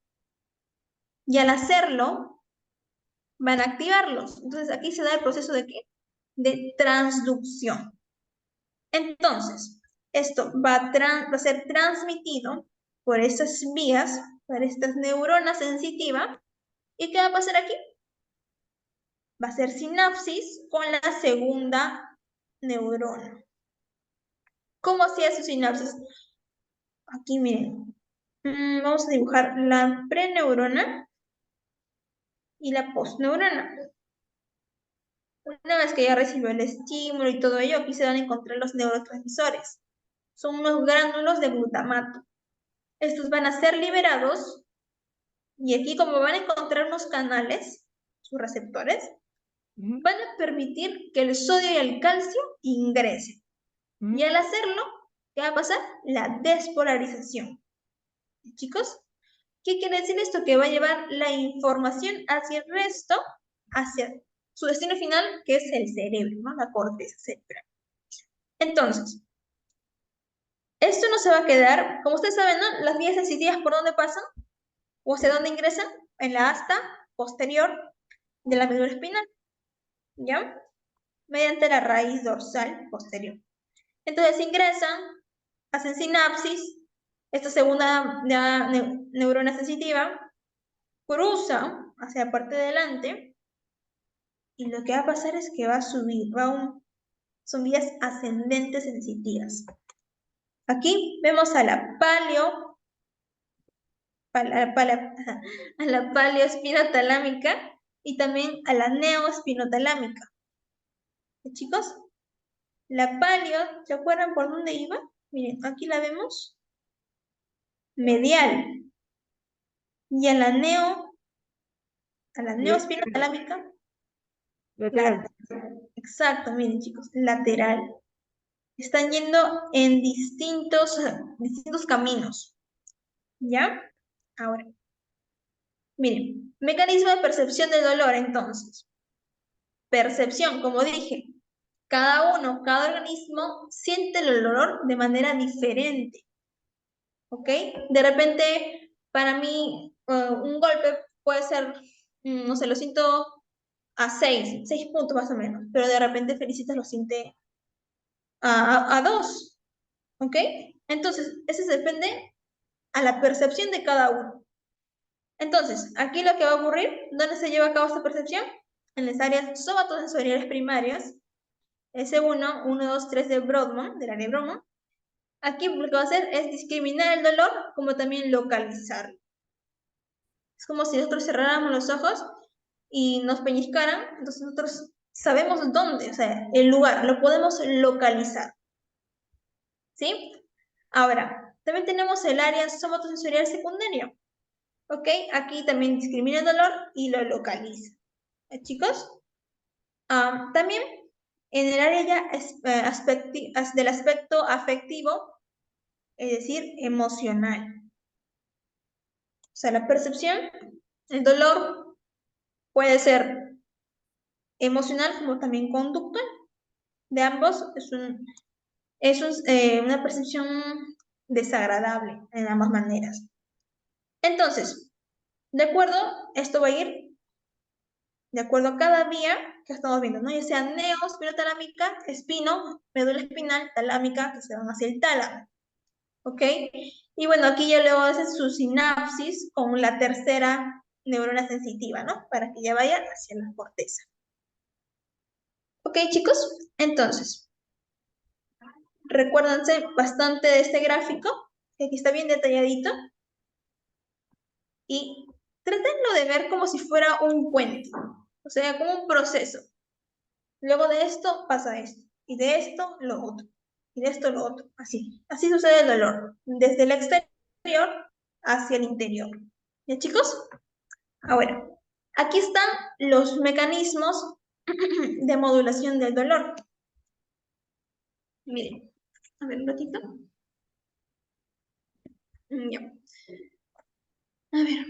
Y al hacerlo, van a activarlos. Entonces aquí se da el proceso de ¿qué? de transducción. Entonces, esto va a ser transmitido por estas vías, por estas neuronas sensitivas. ¿Y qué va a pasar aquí? Va a ser sinapsis con la segunda neurona. ¿Cómo hacía su sinapsis? Aquí miren. Vamos a dibujar la preneurona y la postneurona. Una vez que ya recibió el estímulo y todo ello, aquí se van a encontrar los neurotransmisores. Son unos gránulos de glutamato. Estos van a ser liberados y aquí, como van a encontrar unos canales, sus receptores, van a permitir que el sodio y el calcio ingresen. Y al hacerlo, ¿qué va a pasar? La despolarización. Chicos, ¿qué quiere decir esto? Que va a llevar la información hacia el resto, hacia su destino final, que es el cerebro, ¿no? La corteza cerebral. Entonces, esto no se va a quedar, como ustedes saben, ¿no? Las vías sensitivas, ¿por dónde pasan? ¿O hacia dónde ingresan? En la asta posterior de la médula espinal, ¿ya? Mediante la raíz dorsal posterior. Entonces ingresan, hacen sinapsis, esta segunda neurona sensitiva cruza hacia la parte de delante y lo que va a pasar es que va a subir, son vías ascendentes sensitivas. Aquí vemos a la paleoespinotalámica y también a la neoespinotalámica. Chicos, la paleo, ¿se acuerdan por dónde iba? Miren, aquí la vemos medial. Y a la neoespinotalámica, lateral. Exacto, miren chicos, lateral. Están yendo en distintos caminos. ¿Ya? Ahora, miren, mecanismo de percepción del dolor entonces. Percepción, como dije, cada organismo siente el dolor de manera diferente. ¿Ok? De repente, para mí, un golpe puede ser, no sé, lo siento a 6 puntos más o menos, pero de repente Felicitas lo siente a 2, ¿ok? Entonces, eso depende a la percepción de cada uno. Entonces, aquí lo que va a ocurrir, ¿dónde se lleva a cabo esta percepción? En las áreas somatosensoriales primarias, S1, 1, 2, 3 de Brodmann, del área de Brodmann. Aquí lo que va a hacer es discriminar el dolor, como también localizarlo. Es como si nosotros cerráramos los ojos y nos peñiscaran, entonces nosotros sabemos dónde, o sea, el lugar, lo podemos localizar. ¿Sí? Ahora, también tenemos el área somatosensorial secundario. ¿Ok? Aquí también discrimina el dolor y lo localiza. ¿Chicos? También en el área ya del aspecto afectivo, es decir, emocional. O sea, la percepción, el dolor puede ser emocional como también conductual. De ambos es una percepción desagradable en ambas maneras. Entonces, de acuerdo, esto va a ir de acuerdo a cada vía que estamos viendo, ¿no? Ya sea neoespinotalámica, médula espinal, talámica, que se van hacia el tálamo. ¿Ok? Y bueno, aquí ya luego hace su sinapsis con la tercera neurona sensitiva, ¿no? Para que ya vaya hacia la corteza. ¿Ok, chicos? Entonces, recuérdense bastante de este gráfico, que aquí está bien detalladito. Y trátenlo de ver como si fuera un puente, o sea, como un proceso. Luego de esto pasa esto, y de esto lo otro, y de esto lo otro, así. Así sucede el dolor, desde el exterior hacia el interior. ¿Ya, chicos? Ahora, aquí están los mecanismos de modulación del dolor. Miren, a ver un ratito. Ya. A ver.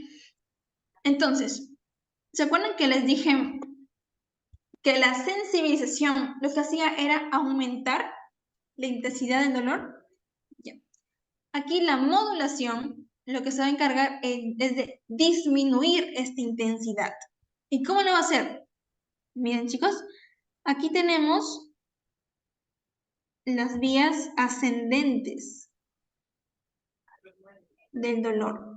Entonces, ¿se acuerdan que les dije que la sensibilización lo que hacía era aumentar la intensidad del dolor? Ya. Aquí la modulación lo que se va a encargar es de disminuir esta intensidad. ¿Y cómo lo va a hacer? Miren, chicos, Aquí tenemos las vías ascendentes del dolor.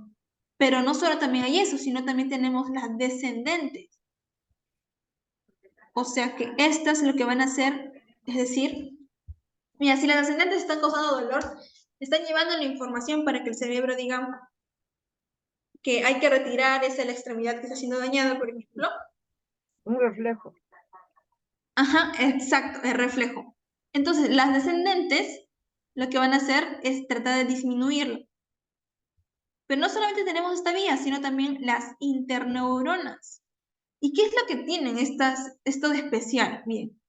Pero no solo también hay eso, sino también tenemos las descendentes. O sea que estas lo que van a hacer, es decir, mira, si las ascendentes están causando dolor, están llevando la información para que el cerebro diga que hay que retirar esa la extremidad que está siendo dañada, por ejemplo. Un reflejo. Ajá, exacto, el reflejo. Entonces, las descendentes lo que van a hacer es tratar de disminuirlo. Pero no solamente tenemos esta vía, sino también las interneuronas. ¿Y qué es lo que tienen esto de especial? Miren,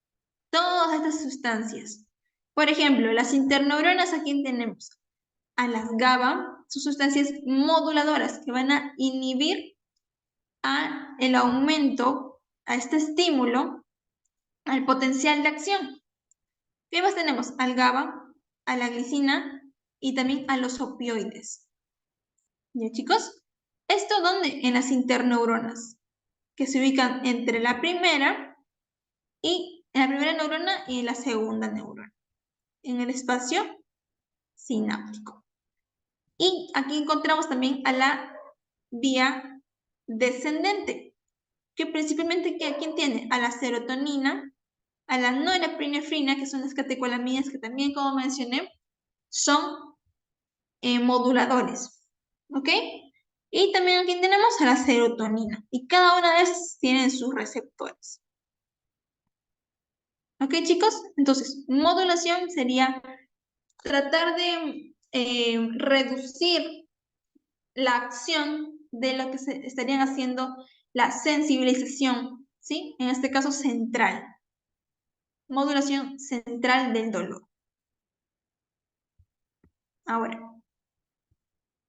todas estas sustancias. Por ejemplo, las interneuronas, aquí tenemos a las GABA, son sustancias moduladoras que van a inhibir el aumento, a este estímulo, al potencial de acción. ¿Qué más tenemos? Al GABA, a la glicina y también a los opioides. ¿Ya, chicos? ¿Esto dónde? En las interneuronas, que se ubican entre la primera neurona y en la segunda neurona, en el espacio sináptico. Y aquí encontramos también a la vía descendente, que principalmente ¿quién tiene? A la serotonina, a la norepinefrina, que son las catecolaminas que también, como mencioné, son moduladores, ¿ok? Y también aquí tenemos a la serotonina, y cada una de esas tienen sus receptores. ¿Ok, chicos? Entonces, modulación sería tratar de reducir la acción de lo que se estarían haciendo la sensibilización, ¿sí? En este caso, central. Modulación central del dolor. Ahora,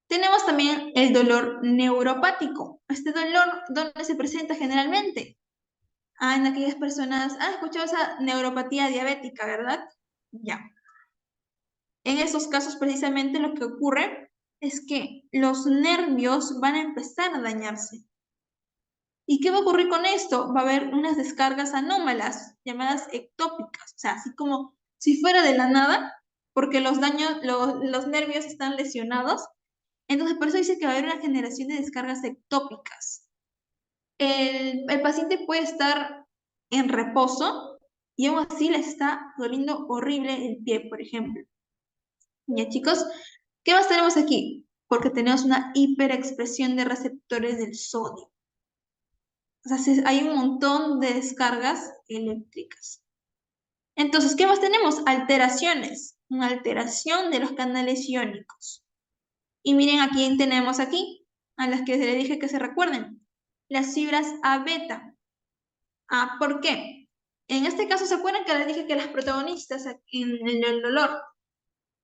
tenemos también el dolor neuropático. Este dolor, ¿dónde se presenta generalmente? En aquellas personas, escuchado esa neuropatía diabética, ¿verdad? Ya. En esos casos, precisamente, lo que ocurre es que los nervios van a empezar a dañarse. ¿Y qué va a ocurrir con esto? Va a haber unas descargas anómalas, llamadas ectópicas, o sea, así como si fuera de la nada, porque los nervios están lesionados. Entonces, por eso dice que va a haber una generación de descargas ectópicas. El paciente puede estar en reposo y aún así les está doliendo horrible el pie, por ejemplo. Ya, chicos, ¿qué más tenemos aquí? Porque tenemos una hiperexpresión de receptores del sodio. O sea, hay un montón de descargas eléctricas. Entonces, ¿qué más tenemos? Alteraciones. Una alteración de los canales iónicos. Y miren a quién tenemos aquí, a las que les dije que se recuerden. Las fibras A beta. ¿Por qué? En este caso, ¿se acuerdan que les dije que las protagonistas en el dolor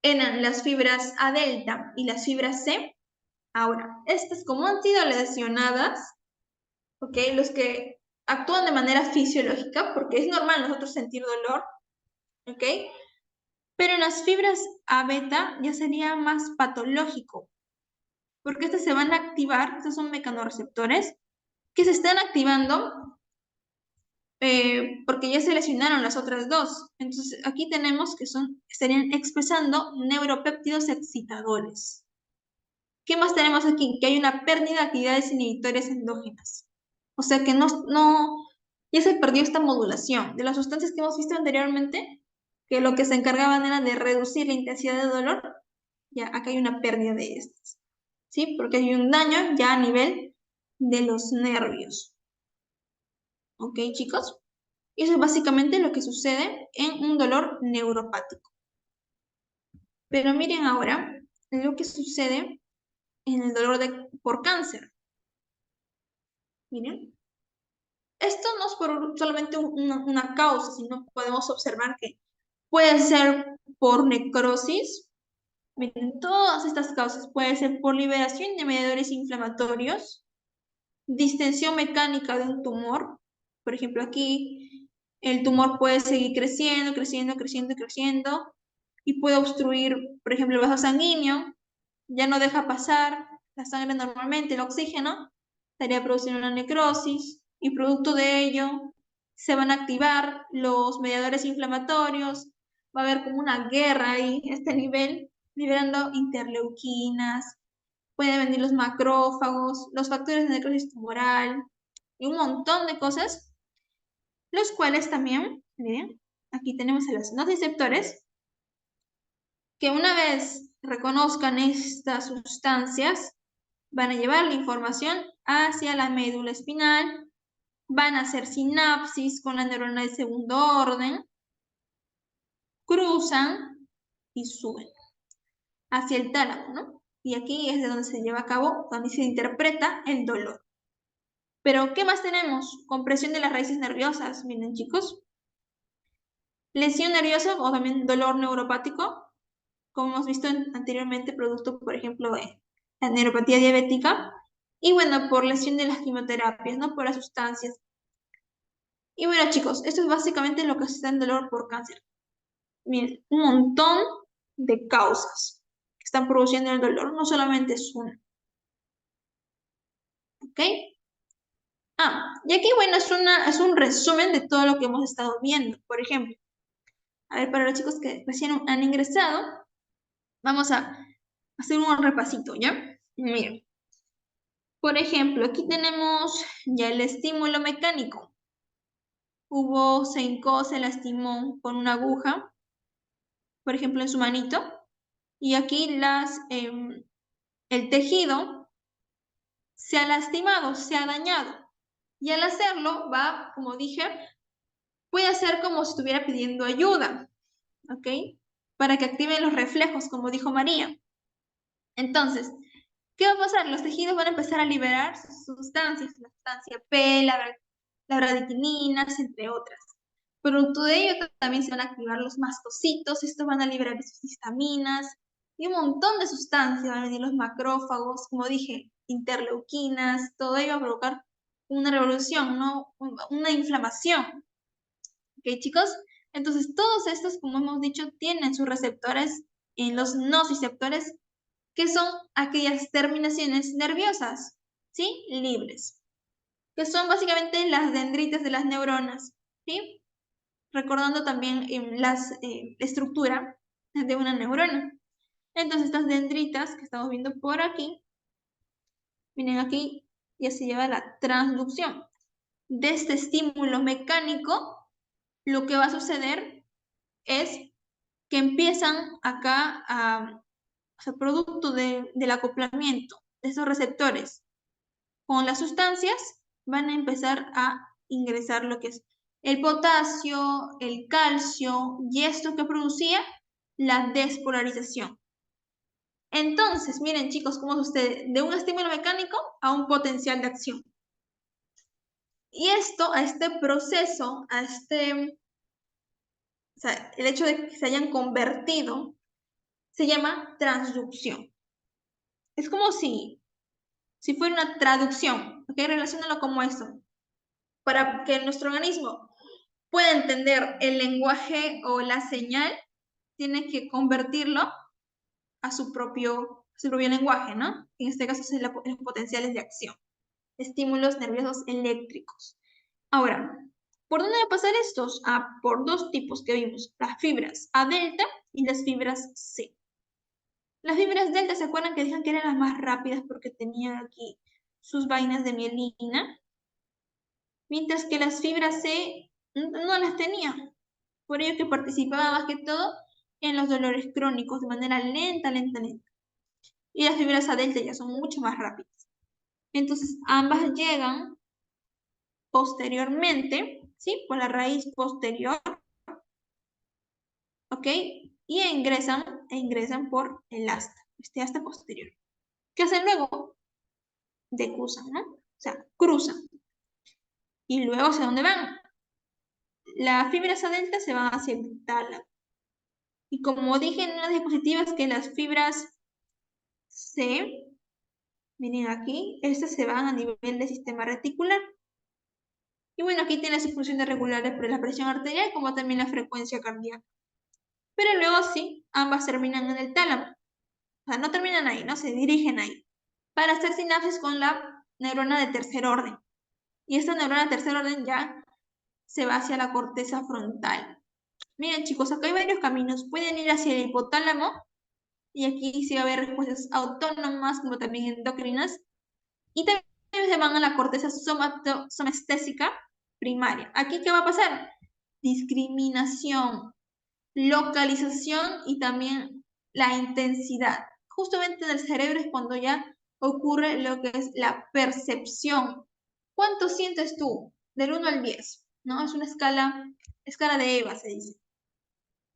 eran las fibras A delta y las fibras C? Ahora, estas como han sido lesionadas, ¿ok? Los que actúan de manera fisiológica, porque es normal nosotros sentir dolor, ¿ok? Pero en las fibras A beta ya sería más patológico, porque estas se van a activar, estos son mecanorreceptores, que se están activando porque ya se lesionaron las otras dos. Entonces aquí tenemos que estarían expresando neuropéptidos excitadores. ¿Qué más tenemos aquí? Que hay una pérdida de actividades inhibitorias endógenas. O sea que ya se perdió esta modulación. De las sustancias que hemos visto anteriormente, que lo que se encargaban era de reducir la intensidad de dolor, ya acá hay una pérdida de estas. ¿Sí? Porque hay un daño ya a nivel de los nervios. ¿Ok, chicos? Y eso es básicamente lo que sucede en un dolor neuropático. Pero miren ahora lo que sucede en el dolor por cáncer. Miren. Esto no es por solamente una causa, sino podemos observar que puede ser por necrosis. Miren, todas estas causas pueden ser por liberación de mediadores inflamatorios, distensión mecánica de un tumor. Por ejemplo, aquí el tumor puede seguir creciendo, creciendo, creciendo, creciendo y puede obstruir, por ejemplo, el vaso sanguíneo, ya no deja pasar la sangre normalmente, el oxígeno, estaría produciendo una necrosis y producto de ello se van a activar los mediadores inflamatorios, va a haber como una guerra ahí, a este nivel, liberando interleuquinas, pueden venir los macrófagos, los factores de necrosis tumoral y un montón de cosas, los cuales también, miren, aquí tenemos a los nociceptores, que una vez reconozcan estas sustancias, van a llevar la información hacia la médula espinal, van a hacer sinapsis con la neurona de segundo orden, cruzan y suben hacia el tálamo, ¿no? Y aquí es de donde se lleva a cabo, donde se interpreta el dolor. Pero, ¿qué más tenemos? Compresión de las raíces nerviosas, miren chicos. Lesión nerviosa o también dolor neuropático, como hemos visto anteriormente, producto, por ejemplo, de la neuropatía diabética. Y bueno, por lesión de las quimioterapias, ¿no? Por las sustancias. Y bueno, chicos, esto es básicamente lo que se da en dolor por cáncer. Miren, un montón de causas que están produciendo el dolor, no solamente es una. ¿Ok? Y aquí, bueno, es un resumen de todo lo que hemos estado viendo. Por ejemplo, a ver, para los chicos que recién han ingresado, vamos a hacer un repasito, ¿ya? Miren, por ejemplo, aquí tenemos ya el estímulo mecánico. Se hincó, se lastimó con una aguja, por ejemplo, en su manito, y aquí el tejido se ha lastimado, se ha dañado, y al hacerlo va, como dije, puede hacer como si estuviera pidiendo ayuda, ¿ok? Para que activen los reflejos, como dijo María. Entonces, ¿qué va a pasar? Los tejidos van a empezar a liberar sus sustancias, la sustancia P, la bradicininas, entre otras. Producto de ello también se van a activar los mastocitos, estos van a liberar sus histaminas y un montón de sustancias, van a venir los macrófagos, como dije, interleuquinas, todo ello va a provocar una revolución, ¿no? Una inflamación. ¿Ok, chicos? Entonces, todos estos, como hemos dicho, tienen sus receptores en los nociceptores, que son aquellas terminaciones nerviosas, ¿sí? Libres, que son básicamente las dendritas de las neuronas, ¿sí? Recordando también la estructura de una neurona. Entonces, estas dendritas que estamos viendo por aquí, miren aquí, ya se lleva la transducción. De este estímulo mecánico, lo que va a suceder es que empiezan acá o sea, producto del acoplamiento de esos receptores con las sustancias, van a empezar a ingresar lo que es el potasio, el calcio, y esto que producía la despolarización. Entonces, miren chicos, cómo sucede de un estímulo mecánico a un potencial de acción. Y esto, a este proceso, o sea, el hecho de que se hayan convertido, se llama transducción. Es como si fuera una traducción, ¿ok? Relaciónalo como esto. Para que nuestro organismo pueda entender el lenguaje o la señal, tiene que convertirlo a su propio lenguaje, ¿no? En este caso son los potenciales de acción, estímulos nerviosos eléctricos. Ahora, ¿por dónde va a pasar estos? Por dos tipos que vimos, las fibras A delta y las fibras C. Las fibras delta, ¿se acuerdan que dijeron que eran las más rápidas porque tenían aquí sus vainas de mielina? Mientras que las fibras C no las tenían. Por ello que participaba más que todo en los dolores crónicos de manera lenta. Y las fibras A delta ya son mucho más rápidas. Entonces, ambas llegan posteriormente, ¿sí? Por la raíz posterior, ¿ok? Y ingresan por el asta, este asta posterior. ¿Qué hacen luego? Decrusan, ¿no? O sea, cruzan. Y luego, ¿hacia dónde van? Las fibras A delta se van hacia el tálamo. Y como dije en unas diapositivas que las fibras C, miren aquí, estas se van a nivel del sistema reticular. Y bueno, aquí tiene sus funciones regulares por la presión arterial como también la frecuencia cardíaca. Pero luego sí, ambas terminan en el tálamo. O sea, no terminan ahí, no se dirigen ahí. Para hacer sinapsis con la neurona de tercer orden. Y esta neurona de tercer orden ya se va hacia la corteza frontal. Miren chicos, acá hay varios caminos. Pueden ir hacia el hipotálamo y aquí sí va a haber respuestas autónomas como también endocrinas. Y también se van a la corteza somestésica primaria. ¿Aquí qué va a pasar? Discriminación, localización y también la intensidad. Justamente en el cerebro es cuando ya ocurre lo que es la percepción. ¿Cuánto sientes tú? Del 1 al 10, ¿no? Es una escala de Eva, se dice.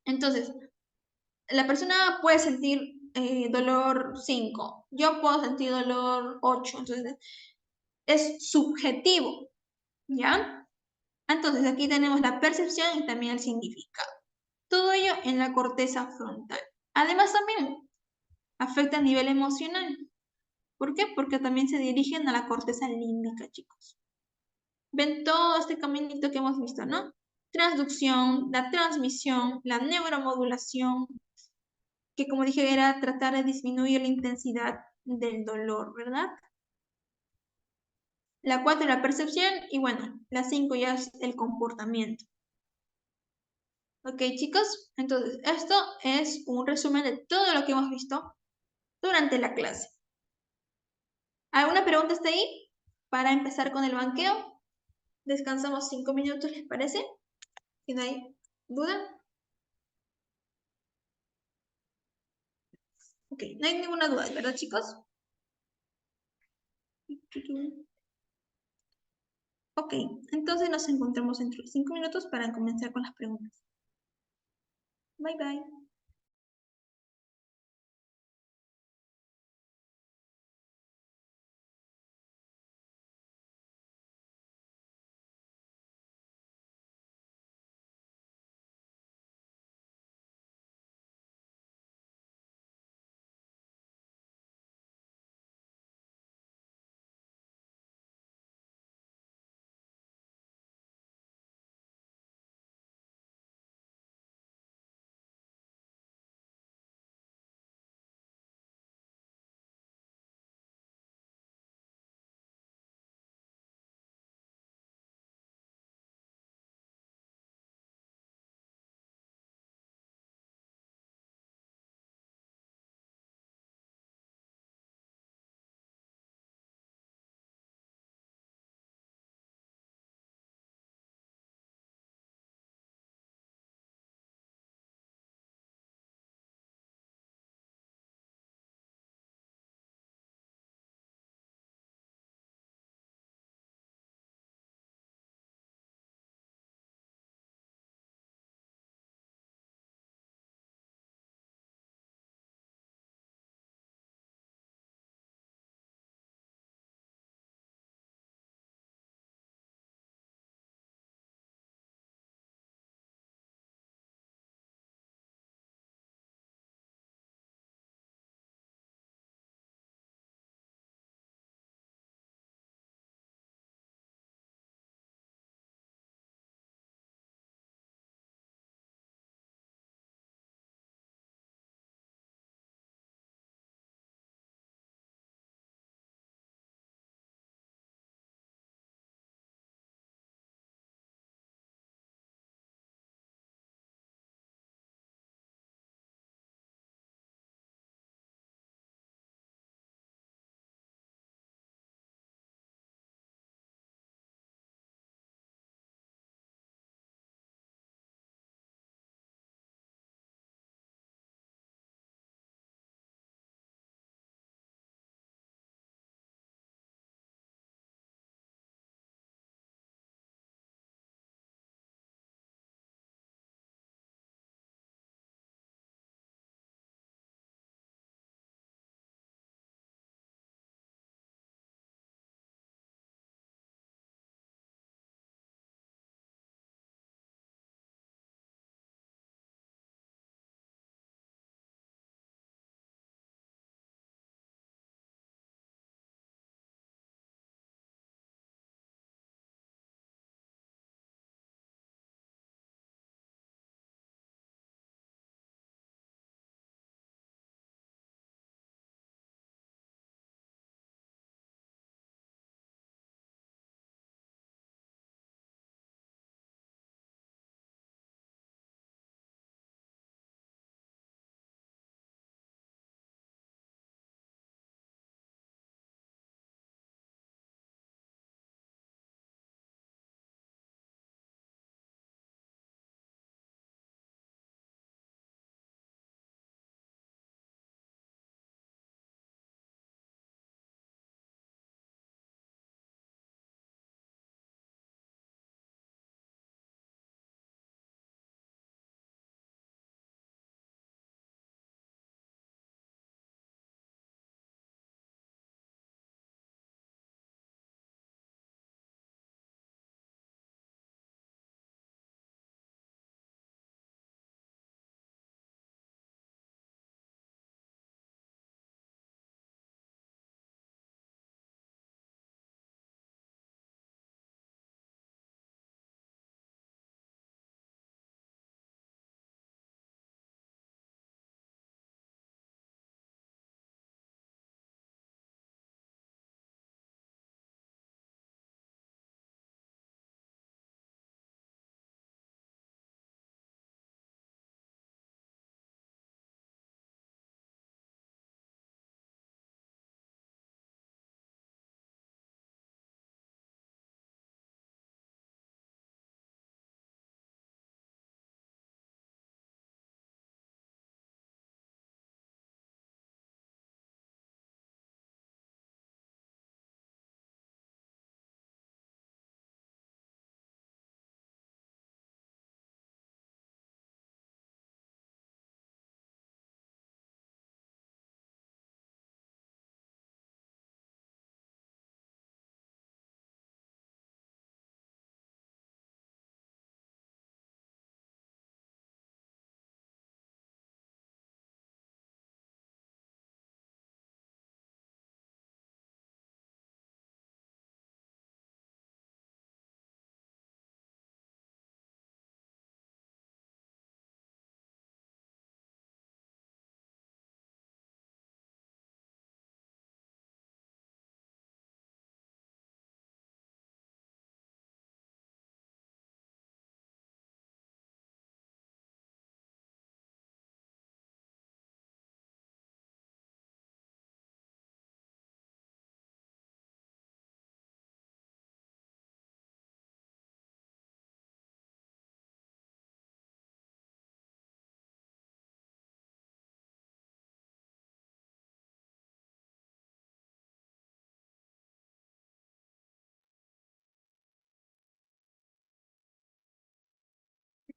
Entonces, la persona puede sentir dolor 5, yo puedo sentir dolor 8, entonces es subjetivo, ¿ya? Entonces aquí tenemos la percepción y también el significado. Todo ello en la corteza frontal. Además también afecta a nivel emocional. ¿Por qué? Porque también se dirigen a la corteza límbica, chicos. Ven todo este caminito que hemos visto, ¿no? Transducción, la transmisión, la neuromodulación, que como dije era tratar de disminuir la intensidad del dolor, ¿verdad? La 4 la percepción y bueno, la 5 ya es el comportamiento. Ok, chicos, entonces esto es un resumen de todo lo que hemos visto durante la clase. ¿Alguna pregunta hasta ahí? Para empezar con el banqueo. Descansamos 5 minutos, ¿les parece? Si no hay duda. Ok, no hay ninguna duda, ¿verdad, chicos? Ok, entonces nos encontramos dentro de 5 minutos para comenzar con las preguntas. Bye, bye.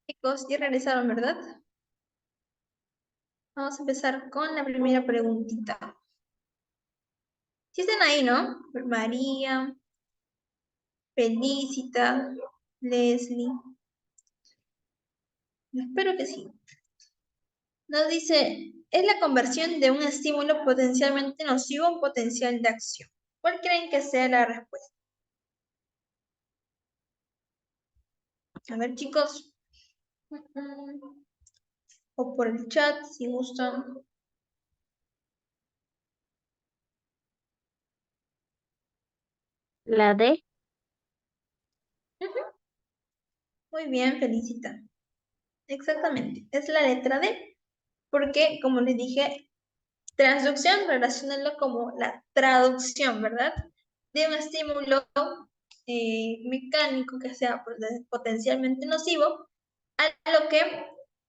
Chicos, ya regresaron, ¿verdad? Vamos a empezar con la primera preguntita. Si están ahí, ¿no? María, Felicita, Leslie. Espero que sí. Nos dice, es la conversión de un estímulo potencialmente nocivo a un potencial de acción. ¿Cuál creen que sea la respuesta? A ver, chicos. O por el chat, si gustan. La D. Muy bien, Felicita. Exactamente, es la letra D, porque como les dije, transducción, relacionarlo como la traducción, ¿verdad? De un estímulo mecánico que sea potencialmente nocivo a lo que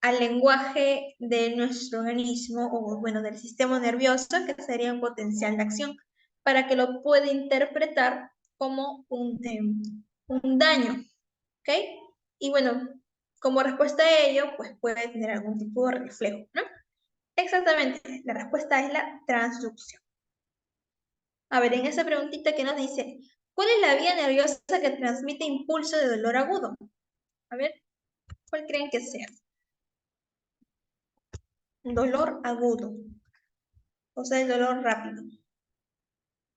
al lenguaje de nuestro organismo o bueno, del sistema nervioso, que sería un potencial de acción, para que lo pueda interpretar como un daño, ¿ok? Y bueno, como respuesta a ello, pues puede tener algún tipo de reflejo, ¿no? Exactamente, la respuesta es la transducción. A ver, en esa preguntita que nos dice, ¿cuál es la vía nerviosa que transmite impulso de dolor agudo? A ver, ¿cuál creen que sea? Dolor agudo, o sea, el dolor rápido.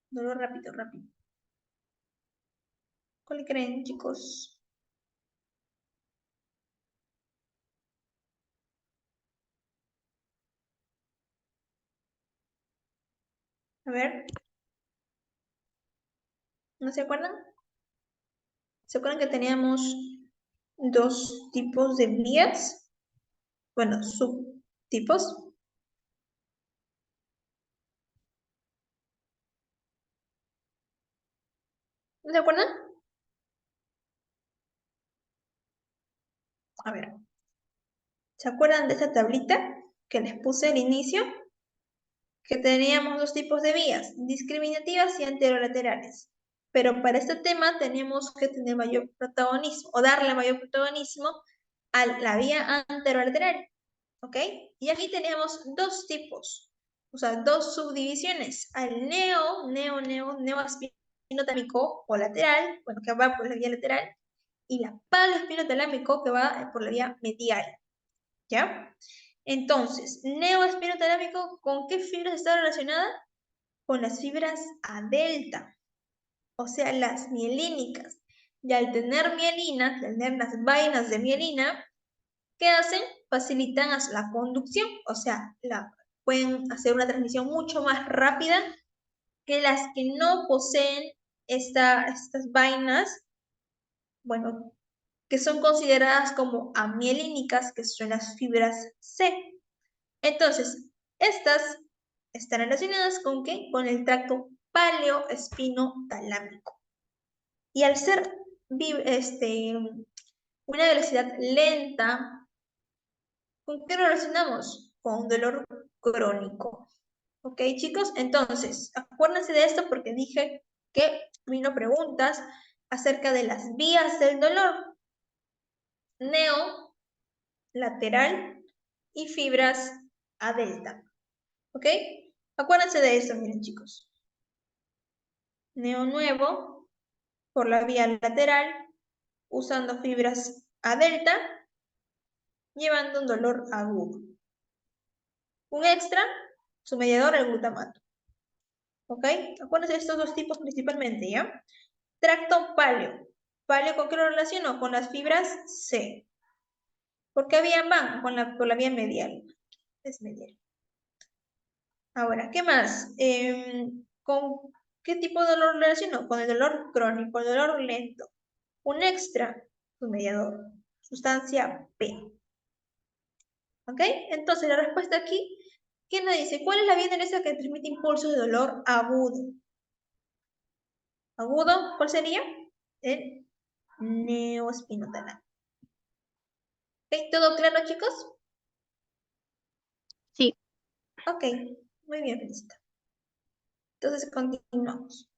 Dolor rápido, rápido. ¿Cuál creen, chicos? A ver, ¿no se acuerdan? ¿Se acuerdan que teníamos dos tipos de vías? Bueno, subtipos. ¿No se acuerdan? A ver, ¿se acuerdan de esta tablita que les puse al inicio? Que teníamos dos tipos de vías, discriminativas y anterolaterales. Pero para este tema tenemos que tener mayor protagonismo o darle mayor protagonismo a la vía anterolateral, ¿ok? Y aquí teníamos dos tipos, o sea, dos subdivisiones, al neoespinotálico o lateral, bueno, que va por la vía lateral, y la paloespinotalámico que va por la vía medial, ¿ya? Entonces, neoespinotalámico, ¿con qué fibras está relacionada? Con las fibras A delta, o sea, las mielínicas. Y al tener mielina, tener las vainas de mielina, ¿qué hacen? Facilitan la conducción, o sea, pueden hacer una transmisión mucho más rápida que las que no poseen estas vainas, bueno, que son consideradas como amielínicas, que son las fibras C. Entonces, estas están relacionadas con ¿qué? Con el tracto paleoespinotalámico. Y al ser una velocidad lenta, ¿con qué lo relacionamos? Con un dolor crónico. ¿Ok, chicos? Entonces, acuérdense de esto porque dije que vino preguntas acerca de las vías del dolor. Neo, lateral y fibras a delta. ¿Ok? Acuérdense de esto, miren, chicos. Neo nuevo por la vía lateral, usando fibras a delta, llevando un dolor agudo. Un extra, su mediador, el glutamato. ¿Ok? Acuérdense de estos dos tipos principalmente, ¿ya? Tracto paleo. ¿Paleo con qué lo relaciono? Con las fibras C. ¿Por qué vía van? Por la vía medial. Es medial. Ahora, ¿qué más? ¿Con qué tipo de dolor lo relaciono? Con el dolor crónico, el dolor lento. Un extra, su mediador. Sustancia P. ¿Ok? Entonces, la respuesta aquí, ¿quién nos dice? ¿Cuál es la vía nerviosa que transmite impulsos de dolor agudo? ¿Agudo? ¿Cuál sería? El neoespinotalámico. ¿Ok? ¿Todo claro, chicos? Sí. Ok, muy bien, felicito. Entonces, continuamos.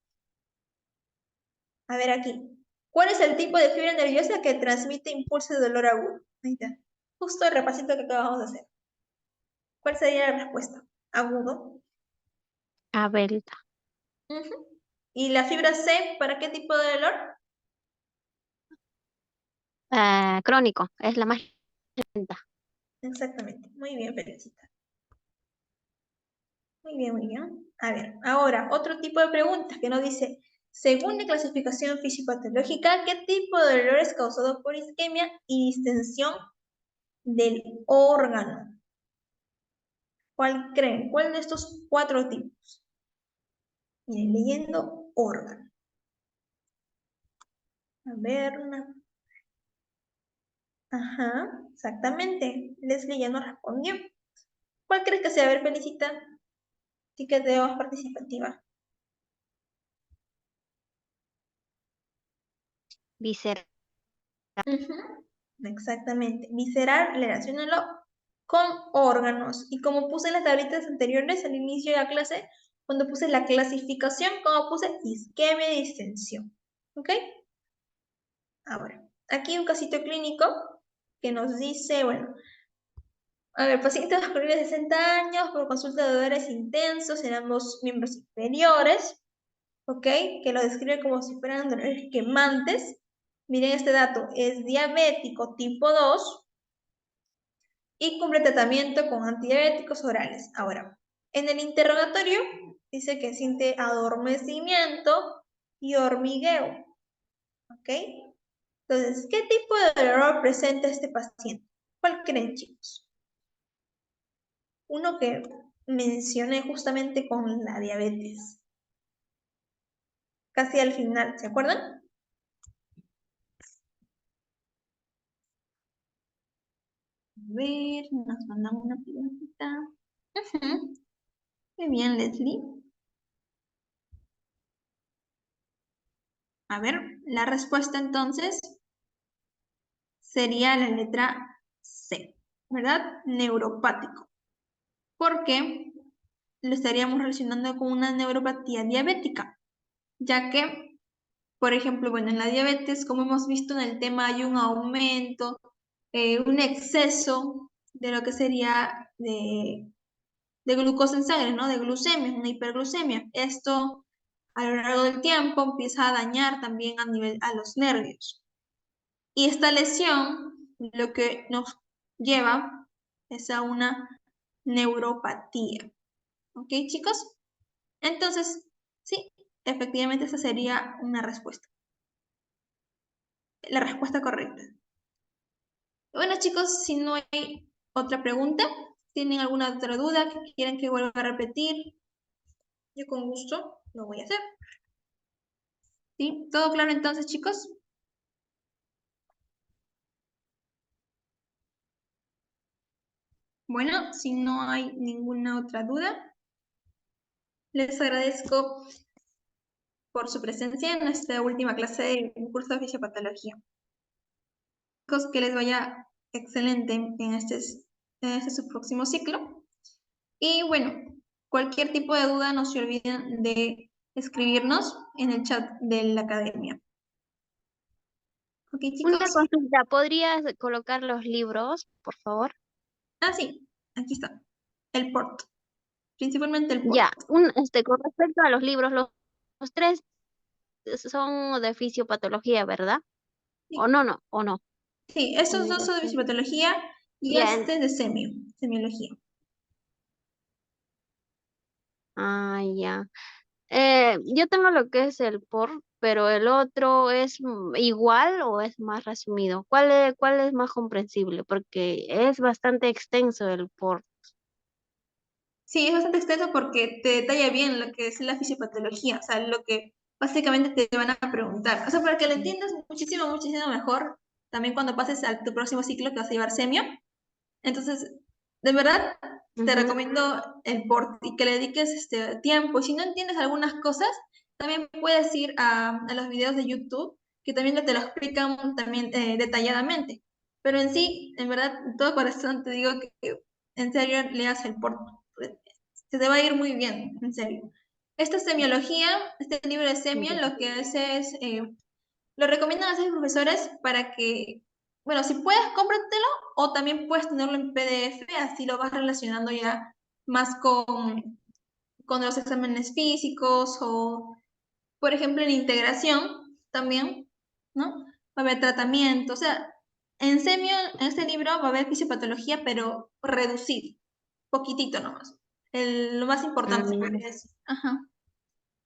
A ver aquí. ¿Cuál es el tipo de fibra nerviosa que transmite impulso de dolor agudo? Ahí está. Justo el repasito que acabamos de hacer. ¿Cuál sería la respuesta? Agudo. Abelta. Ujú. ¿Y la fibra C para qué tipo de dolor? Crónico, es la más lenta. Exactamente. Muy bien, Felicita. Muy bien, muy bien. A ver, ahora, otro tipo de preguntas que nos dice, según la clasificación fisiopatológica, ¿qué tipo de dolor es causado por isquemia y distensión del órgano? ¿Cuál creen? ¿Cuál de estos 4 tipos? Miren, leyendo órgano. A ver, una... Ajá, exactamente. Leslie ya nos respondió. ¿Cuál crees que sea? A ver, Felicita. Sí que te más participativa. Visceral. Ujú, exactamente. Visceral, relaciónalo con órganos. Y como puse en las tablitas anteriores al inicio de la clase, cuando puse la clasificación, como puse isquemia y distensión. ¿Ok? Ahora, aquí un casito clínico que nos dice, bueno, a ver, pacientes masculinos de 60 años por consulta de dolores intensos en ambos miembros inferiores, ¿ok? Que lo describe como si fueran dolores quemantes. Miren este dato, es diabético tipo 2 y cumple tratamiento con antidiabéticos orales. Ahora, en el interrogatorio dice que siente adormecimiento y hormigueo, ¿ok? Entonces, ¿qué tipo de dolor presenta este paciente? ¿Cuál creen, chicos? Uno que mencioné justamente con la diabetes, casi al final, ¿se acuerdan? A ver, nos mandan una preguntita. Ujú. Muy bien, Leslie. A ver, la respuesta entonces sería la letra C, ¿verdad? Neuropático. Porque lo estaríamos relacionando con una neuropatía diabética, ya que, por ejemplo, bueno, en la diabetes, como hemos visto en el tema, hay un aumento, un exceso de lo que sería de glucosa en sangre, ¿no? De glucemia, una hiperglucemia. Esto a lo largo del tiempo empieza a dañar también a los nervios. Y esta lesión lo que nos lleva es a una neuropatía. ¿Ok, chicos? Entonces, sí, efectivamente esa sería una respuesta. La respuesta correcta. Bueno, chicos, si no hay otra pregunta, ¿tienen alguna otra duda que quieran que vuelva a repetir? Yo con gusto lo voy a hacer. ¿Sí? ¿Todo claro entonces, chicos? Bueno, si no hay ninguna otra duda, les agradezco por su presencia en esta última clase del curso de fisiopatología. Chicos, que les vaya excelente en este su próximo ciclo. Y bueno, cualquier tipo de duda no se olviden de escribirnos en el chat de la academia. Ok, Una chicos. consulta, ¿podrías colocar los libros, por favor? Ah, sí, aquí está. El port. Principalmente el port. Ya, con respecto a los libros, los tres son de fisiopatología, ¿verdad? Sí, ¿O no, o no? sí, esos dos son de fisiopatología y Ya, este de semiología. ya. Yo tengo lo que es el POR, pero el otro es igual o es más resumido. ¿Cuál es más comprensible? Porque es bastante extenso el POR. Sí, es bastante extenso porque te detalla bien lo que es la fisiopatología, o sea, lo que básicamente te van a preguntar. O sea, para que lo entiendas muchísimo, muchísimo mejor, también cuando pases a tu próximo ciclo que vas a llevar semio. Entonces, de verdad, te Ujú. recomiendo el PORT y que le dediques tiempo. Y si no entiendes algunas cosas, también puedes ir a los videos de YouTube, que también te lo explican también detalladamente. Pero en sí, en verdad, de todo corazón te digo que en serio leas el PORT. Se te va a ir muy bien, en serio. Esta semiología, este libro de semio, lo que hace es lo recomiendan a sus profesores para que, bueno, si puedes, cómpratelo o también puedes tenerlo en PDF, así lo vas relacionando ya más con los exámenes físicos o, por ejemplo, en integración también, ¿no? Va a haber tratamiento, o sea, en semio, en este libro va a haber fisiopatología, pero reducido, poquitito nomás. Lo más importante, se podría decir. Ajá.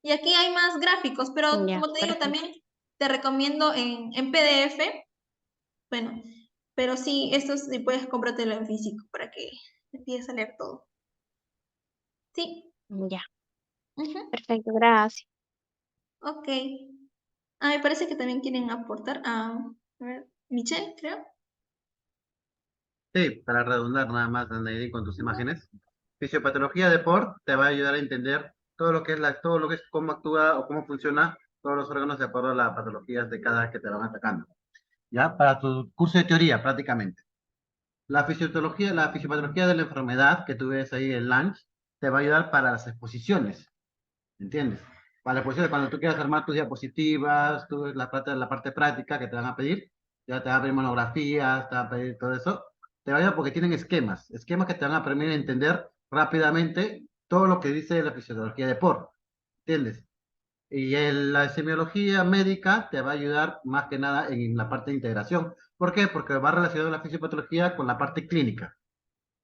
Y aquí hay más gráficos, pero Ya, como te digo, perfecto. también te recomiendo en PDF, bueno, pero sí, esto sí puedes comprártelo en físico para que empieces a leer todo. Sí, Ya, ujú, perfecto, gracias. ok. Ah, me parece que también quieren aportar a ver, Michelle, creo. Sí, para redundar nada más, Anaí, con tus imágenes. Fisiopatología de POR te va a ayudar a entender todo lo que es todo lo que es cómo actúa o cómo funciona todos los órganos de acuerdo a las patologías de cada que te van atacando. ¿Ya? Para tu curso de teoría, prácticamente. La fisiopatología de la enfermedad que tú ves ahí en Lunch te va a ayudar para las exposiciones, ¿entiendes? Para las exposiciones, cuando tú quieras armar tus diapositivas, la parte práctica que te van a pedir, ya te van a pedir monografías, te van a pedir todo eso, te va a ayudar porque tienen esquemas que te van a permitir entender rápidamente todo lo que dice la fisiología de POR, ¿entiendes? Y la semiología médica te va a ayudar más que nada en la parte de integración. ¿Por qué? Porque va relacionado la fisiopatología con la parte clínica.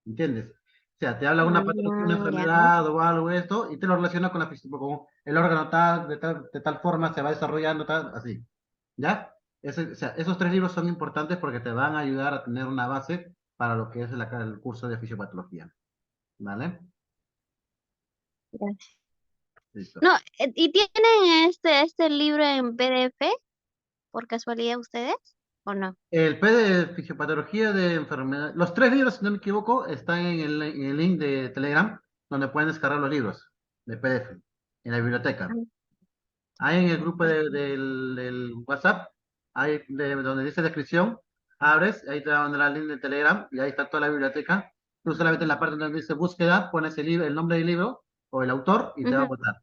¿Entiendes? O sea, te habla una patología, una Ya, enfermedad o algo de esto, y te lo relaciona con con el órgano tal, de tal forma se va desarrollando, tal, así. ¿Ya? O sea, esos tres libros son importantes porque te van a ayudar a tener una base para lo que es el curso de fisiopatología. ¿Vale? gracias. Listo. No, ¿y tienen este libro en PDF por casualidad ustedes o no? El P de fisiopatología de enfermedad, los tres libros, si no me equivoco, están en el link de Telegram, donde pueden descargar los libros de PDF en la Ah, biblioteca. Ahí en el grupo perfecto. del WhatsApp, ahí donde dice descripción, abres, ahí te va a mandar el link de Telegram y ahí está toda la biblioteca. Tú solamente en la parte donde dice búsqueda, pones el libro, el nombre del libro o el autor y te va a Ujú. botar.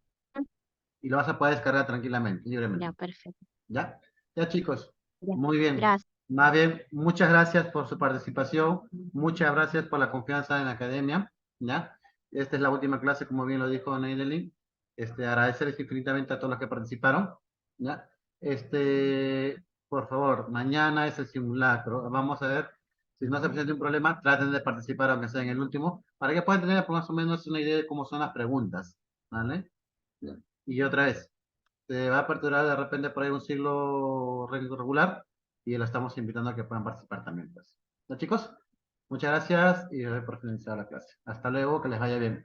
Y lo vas a poder descargar tranquilamente, Ya, libremente. perfecto. ¿Ya? Ya, chicos. Ya, Muy bien. gracias. Más bien, muchas gracias por su participación. Muchas gracias por la confianza en la academia. ¿Ya? Esta es la última clase, como bien lo dijo Neilelin. Agradecerles infinitamente a todos los que participaron. ¿Ya? Por favor, mañana es el simulacro. Vamos a ver si no se presenta un problema, traten de participar, aunque sea en el último, para que puedan tener más o menos una idea de cómo son las preguntas. ¿Vale? Y otra vez se va a aperturar de repente por ahí un siglo regular y lo estamos invitando a que puedan participar también. Pues. ¿No, chicos? Muchas gracias y doy por finalizar la clase. Hasta luego, que les vaya bien.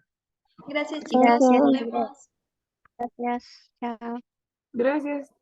Gracias, chicos. Gracias, Nos Gracias. vemos. gracias. Chao. Gracias.